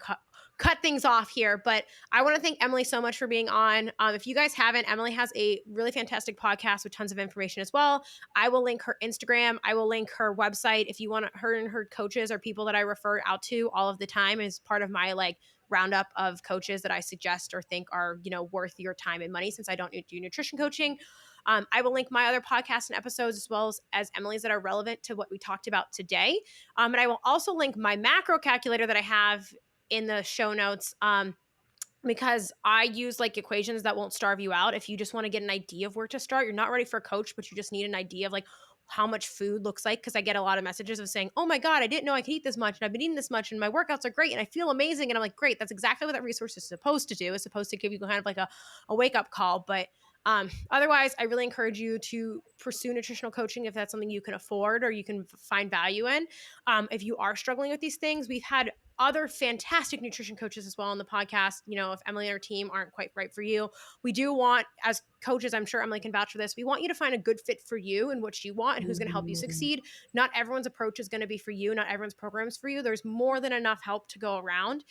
cut things off here. But I want to thank Emily so much for being on. If you guys haven't, Emily has a really fantastic podcast with tons of information as well. I will link her Instagram. I will link her website. If you want her and her coaches or people that I refer out to all of the time as part of my like roundup of coaches that I suggest or think are, worth your time and money, since I don't do nutrition coaching. I will link my other podcasts and episodes as well as Emily's that are relevant to what we talked about today. And I will also link my macro calculator that I have in the show notes. Because I use like equations that won't starve you out. If you just want to get an idea of where to start, you're not ready for a coach, but you just need an idea of like how much food looks like. Because I get a lot of messages of saying, "Oh my God, I didn't know I could eat this much, and I've been eating this much, and my workouts are great, and I feel amazing." And I'm like, "Great, that's exactly what that resource is supposed to do. It's supposed to give you kind of like a wake up call." But otherwise, I really encourage you to pursue nutritional coaching if that's something you can afford or you can find value in. If you are struggling with these things, we've had other fantastic nutrition coaches as well on the podcast. If Emily and her team aren't quite right for you, we do want, as coaches, I'm sure Emily can vouch for this, we want you to find a good fit for you and what you want and who's going to help you Mhm. succeed. Not everyone's approach is going to be for you. Not everyone's program is for you. There's more than enough help to go around.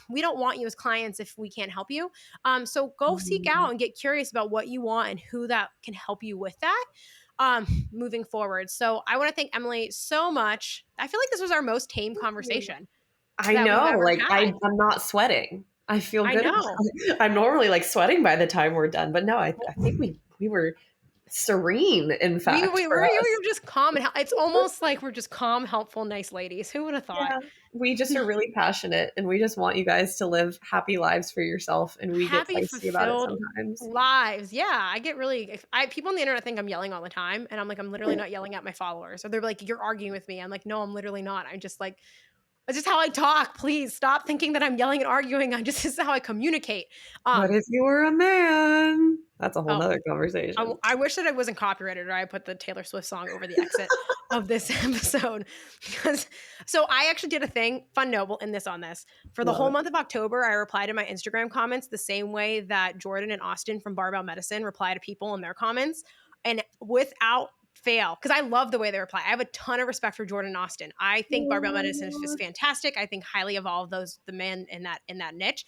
We don't want you as clients if we can't help you. So go seek Mhm. out and get curious about what you want and who that can help you with that moving forward. So I want to thank Emily so much. I feel like this was our most tame conversation I that we've know, ever like had. I'm not sweating. I feel I good about know. it. I'm normally like sweating by the time we're done, but no, I think we were serene, in fact, we for us. were just calm and it's almost like we're just calm, helpful, nice ladies. Who would have thought? Yeah. We just are really passionate, and we just want you guys to live happy lives for yourself, and we get Happy, feisty about it fulfilled sometimes. lives. Yeah, I get really people on the internet think I'm yelling all the time, and I'm like, I'm literally not yelling at my followers. Or they're like, you're arguing with me. I'm like, no, I'm literally not. I'm just like, it's just how I talk. Please stop thinking that I'm yelling and arguing. I just this is how I communicate. What if you were a man? That's a whole Oh, nother conversation. I wish that it wasn't copyrighted or I put the Taylor Swift song over the exit of this episode. Because so I actually did a thing, fun noble, in this on this. For the Love whole it. month of October, I replied to my Instagram comments the same way that Jordan and Austin from Barbell Medicine reply to people in their comments. And without fail, because I love the way they reply. I have a ton of respect for Jordan and Austin. I think Barbell Medicine is fantastic. I think highly of all of those the men in that niche.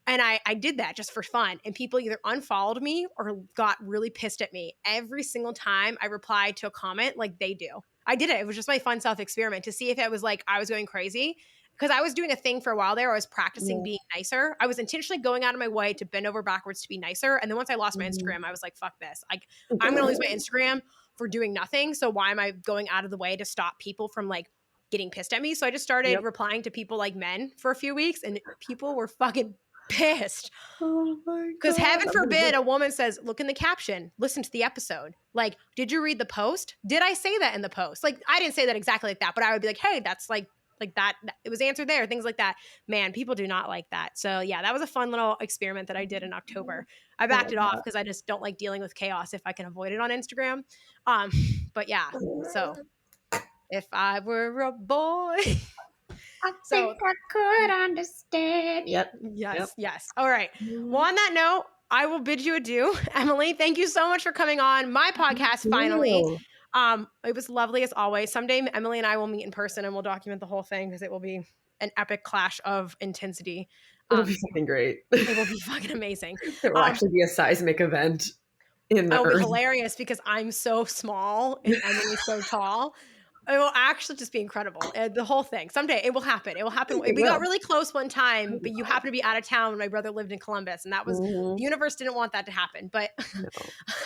And I did that just for fun. And people either unfollowed me or got really pissed at me every single time I replied to a comment like they do. I did it. It was just my fun self-experiment to see if it was like I was going crazy. Because I was doing a thing for a while there. I was practicing Yeah. being nicer. I was intentionally going out of my way to bend over backwards to be nicer. And then once I lost my Mhm. Instagram, I was like, fuck this. Like, I'm going to lose my Instagram for doing nothing. So why am I going out of the way to stop people from like getting pissed at me? So I just started Yep. replying to people like men for a few weeks and people were fucking pissed. Oh my Because god. heaven forbid a woman says, look in the caption, listen to the episode. Like, did you read the post? Did I say that in the post? Like, I didn't say that exactly like that, but I would be like, hey, that's like that. It was answered there, things like that. Man, people do not like that. So yeah, that was a fun little experiment that I did in October. I backed it off because I just don't like dealing with chaos if I can avoid it on Instagram. But yeah, so if I were a boy. I So think I could understand. Yep. Yep. yes. All right. Well, on that note, I will bid you adieu. Emily, thank you so much for coming on my podcast finally. Ew. It was lovely as always. Someday Emily and I will meet in person and we'll document the whole thing because it will be an epic clash of intensity. It'll be fucking great. It will be fucking amazing. There will actually be a seismic event in the It'll be earth. hilarious because I'm so small and Emily's so tall. It will actually just be incredible. The whole thing. Someday it will happen. It will happen. It We got will. really close one time, but you happened to be out of town when my brother lived in Columbus. And that was, the universe didn't want that to happen. But No.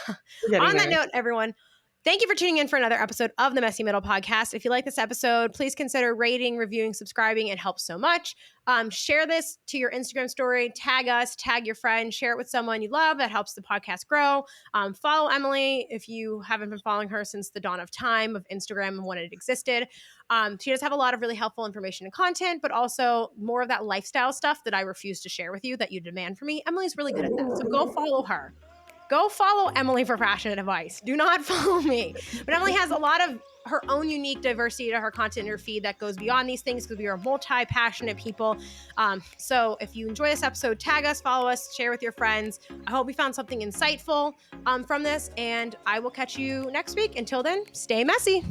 We're getting on that there. note, everyone, thank you for tuning in for another episode of the Messy Middle Podcast. If you like this episode, please consider rating, reviewing, subscribing. It helps so much. Share this to your Instagram story. Tag us, tag your friend, share it with someone you love. That helps the podcast grow. Follow Emily if you haven't been following her since the dawn of time of Instagram and when it existed. She does have a lot of really helpful information and content, but also more of that lifestyle stuff that I refuse to share with you that you demand from me. Emily's really good at that. So go follow her. Go follow Emily for passionate advice. Do not follow me. But Emily has a lot of her own unique diversity to her content and her feed that goes beyond these things because we are multi-passionate people. So if you enjoy this episode, tag us, follow us, share with your friends. I hope you found something insightful from this, and I will catch you next week. Until then, stay messy.